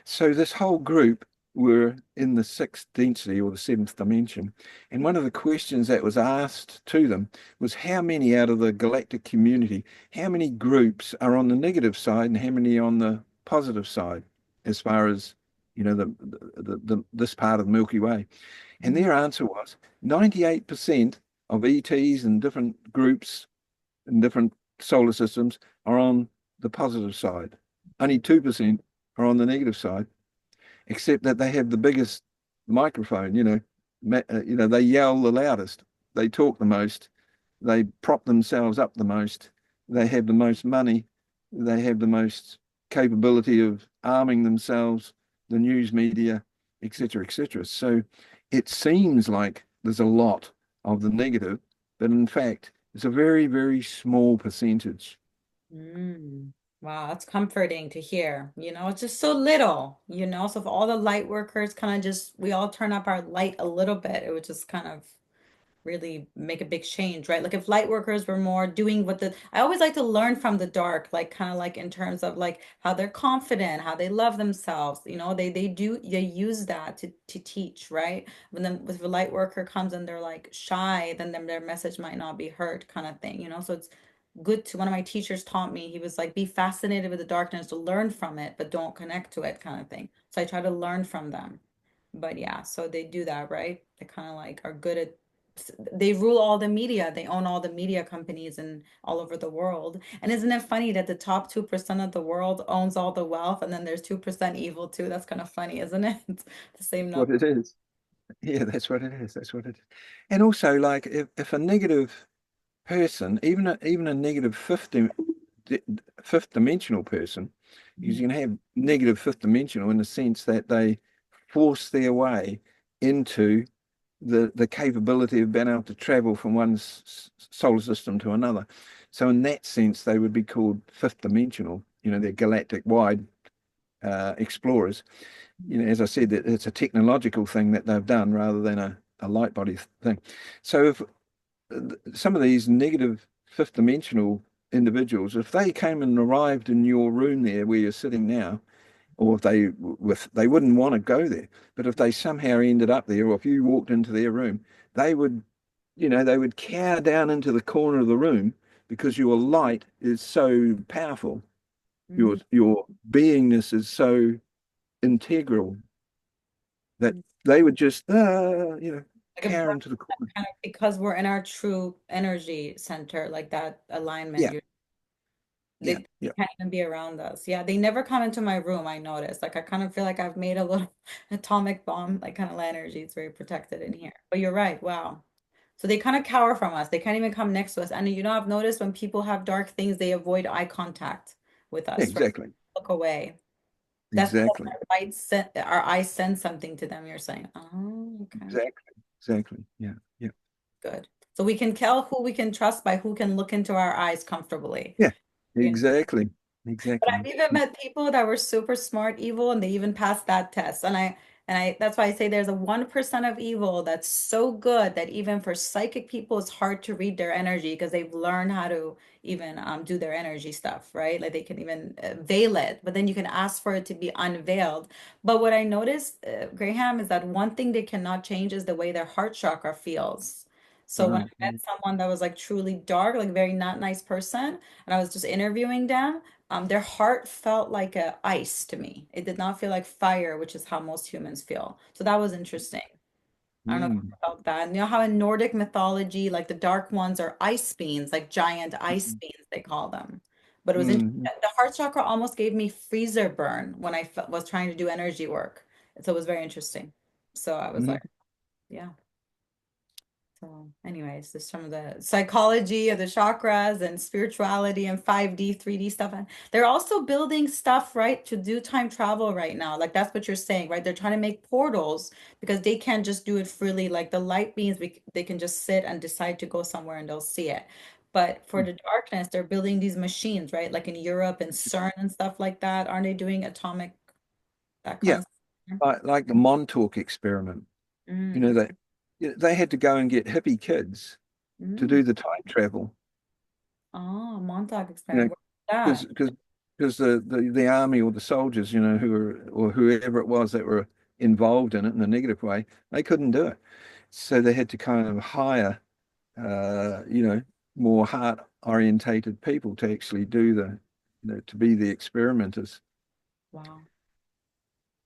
So this whole group were in the sixth density or the seventh dimension. And one of the questions that was asked to them was how many out of the galactic community, how many groups are on the negative side and how many on the positive side, as far as this part of the Milky Way. And
Mhm.
their answer was 98% of ETs and different groups and different solar systems are on the positive side. Only 2% are on the negative side, except that they have the biggest microphone, they yell the loudest, they talk the most, they prop themselves up the most, they have the most money, they have the most capability of arming themselves, the news media, etc., etc. So it seems like there's a lot of the negative, but in fact, it's a very, very small percentage.
Mm. Wow, that's comforting to hear. It's just so little, So if all the light workers kind of just, we all turn up our light a little bit, it would just kind of really make a big change, right? Like if light workers were more doing I always like to learn from the dark, like kind of like in terms of like how they're confident, how they love themselves, they use that to teach, right? When then if a light worker comes and they're like shy, then their message might not be heard kind of thing, So it's good to one of my teachers taught me, he was like, be fascinated with the darkness to learn from it, but don't connect to it kind of thing. So I try to learn from them. But yeah, so they do that, right? They kind of like are good at they rule all the media. They own all the media companies and all over the world. And isn't it funny that the top 2% of the world owns all the wealth and then there's 2% evil too? That's kind of funny, isn't it? It's the same
What
number.
it is. Yeah, that's what it is. That's what it is. And also, like, if a negative person, even a negative fifth dimensional person, is
Mhm.
going to have negative fifth dimensional in the sense that they force their way into the capability of being able to travel from one solar system to another. So in that sense, they would be called fifth dimensional. They're galactic wide explorers. As I said, that it's a technological thing that they've done rather than a light body thing. So if some of these negative fifth dimensional individuals, if they came and arrived in your room there where you're sitting now, or if they wouldn't want to go there, but if they somehow ended up there, or if you walked into their room, they would, they would cower down into the corner of the room because your light is so powerful, your
Mhm.
your beingness is so integral that
Mhm.
they would just,
Like a
cower
burn
into the corner.
kind of because we're in our true energy center, like that alignment.
Yeah,
They,
yeah,
they
yeah.
can't even be around us. Yeah, they never come into my room, I noticed. Like I kind of feel like I've made a little atomic bomb, like kind of energy. It's very protected in here. But you're right. Wow. So they kind of cower from us. They can't even come next to us. And I've noticed when people have dark things, they avoid eye contact with
Yeah,
us, right?
exactly,
Look away. That's because
exactly,
our eyes send something to them, you're saying. Oh, okay.
exactly, exactly. Yeah, yeah,
Good. So we can tell who we can trust by who can look into our eyes comfortably.
yeah,
You
exactly,
But
exactly.
I've even met people that were super smart evil and they even passed that test. And I that's why I say there's a 1% of evil that's so good that even for psychic people it's hard to read their energy because they've learned how to even do their energy stuff, right? Like they can even veil it, but then you can ask for it to be unveiled. But what I noticed, Graham, is that one thing they cannot change is the way their heart chakra feels. So when
Right.
I met someone that was like truly dark, like very not nice person, and I was just interviewing them, their heart felt like a ice to me. It did not feel like fire, which is how most humans feel. So that was interesting. I don't know if
Mm.
you felt that. And you know how in Nordic mythology, like the dark ones are ice beings, like giant ice
Mm.
beings, they call them. But it was interesting.
Mm.
The heart chakra almost gave me freezer burn when I was trying to do energy work. So it was very interesting. So I was
Mm.
like, yeah. So, anyways, just some of the psychology of the chakras and spirituality and 5D, 3D stuff. And they're also building stuff, right, to do time travel right now. Like that's what you're saying, right? They're trying to make portals because they can't just do it freely. Like the light beings, they can just sit and decide to go somewhere and they'll see it. But for the darkness, they're building these machines, right? Like in Europe and CERN and stuff like that. Aren't they doing atomic, that kind
Yeah,
of stuff?
like the Montauk experiment. You know,
Mm,
they had to go and get hippie kids to
mm.
do the time travel.
Oh, Montauk
You know,
experiment. What's that?
because the army or the soldiers, who were or whoever it was that were involved in it in a negative way, they couldn't do it. So they had to kind of hire, uh, you know, more heart orientated people to actually do to be the experimenters.
Wow.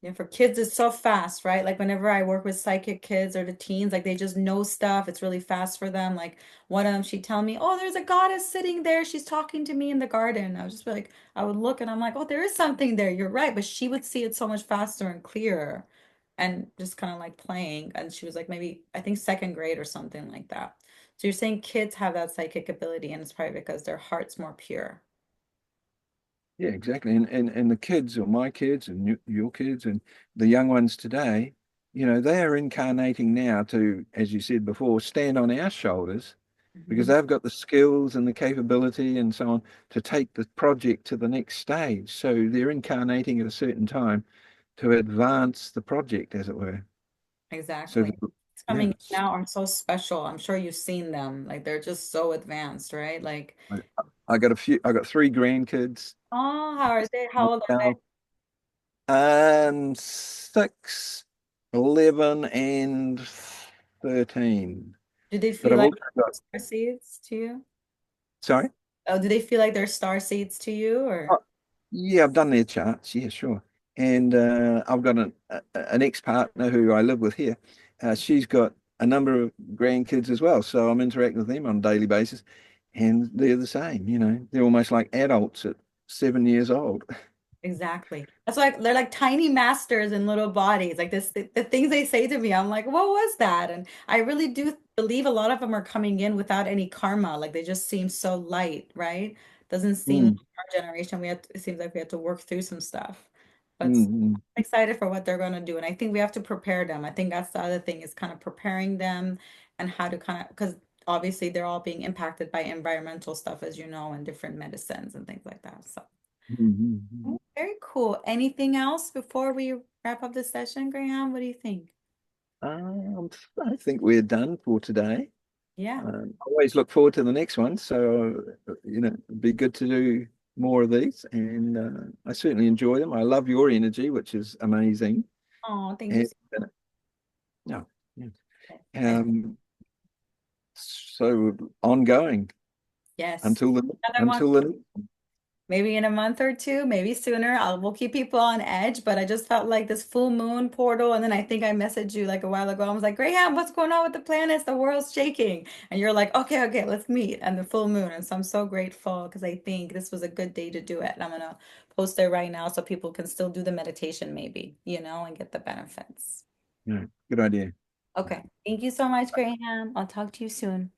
Yeah, for kids, it's so fast, right? Like whenever I work with psychic kids or the teens, like they just know stuff. It's really fast for them. Like one of them, she'd tell me, "Oh, there's a goddess sitting there. She's talking to me in the garden." I would just be like, I would look and I'm like, "Oh, there is something there. You're right." But she would see it so much faster and clearer and just kind of like playing. And she was like, maybe, I think second grade or something like that. So you're saying kids have that psychic ability, and it's probably because their heart's more pure.
Yeah, exactly. And the kids, or my kids, and your kids, and the young ones today, they are incarnating now to, as you said before, stand on our shoulders because
Mhm.
they've got the skills and the capability and so on to take the project to the next stage. So they're incarnating at a certain time to advance the project, as it were. So,
Exactly. It's coming
yeah,
in now are so special. I'm sure you've seen them. Like they're just so advanced, right? Like,
I, I got three grandkids
oh, how are they? How old are they?
now, 6, 11, and 13.
Do they
But
feel
I've
like
also got,
star seeds to you?
sorry?
Oh, do they feel like they're star seeds to you or?
Oh, yeah, I've done their charts. Yeah, sure. And I've got an ex-partner who I live with here. She's got a number of grandkids as well. So I'm interacting with them on a daily basis. And they're the same, they're almost like adults at 7 years old.
Exactly. That's like they're like tiny masters in little bodies. Like this, the things they say to me, I'm like, what was that? And I really do believe a lot of them are coming in without any karma. Like they just seem so light, right? Doesn't seem like
Mm,
our generation. It seems like we have to work through some stuff. But
mm, mm,
I'm excited for what they're going to do. And I think we have to prepare them. I think that's the other thing is kind of preparing them and how to kind of, because obviously they're all being impacted by environmental stuff, as you know, and different medicines and things like that. So.
mm, mm, mm.
Oh, very cool. Anything else before we wrap up the session, Graham? What do you think?
Um, I think we're done for today.
Yeah.
Always look forward to the next one. So, it'd be good to do more of these. And I certainly enjoy them. I love your energy, which is amazing.
Oh, thank you
And
so
no, yeah.
much. And
Um, so ongoing
yes,
until the
another one.
until the
Maybe in a month or two, maybe sooner. We'll keep people on edge, but I just felt like this full moon portal, and then I think I messaged you like a while ago. I was like, Graham, what's going on with the planets? The world's shaking. And you're like, okay, okay, let's meet. And the full moon. And so I'm so grateful because I think this was a good day to do it. And I'm gonna post it right now so people can still do the meditation, maybe, and get the benefits.
yeah, good idea.
Okay. Thank you so much, Graham. I'll talk to you soon.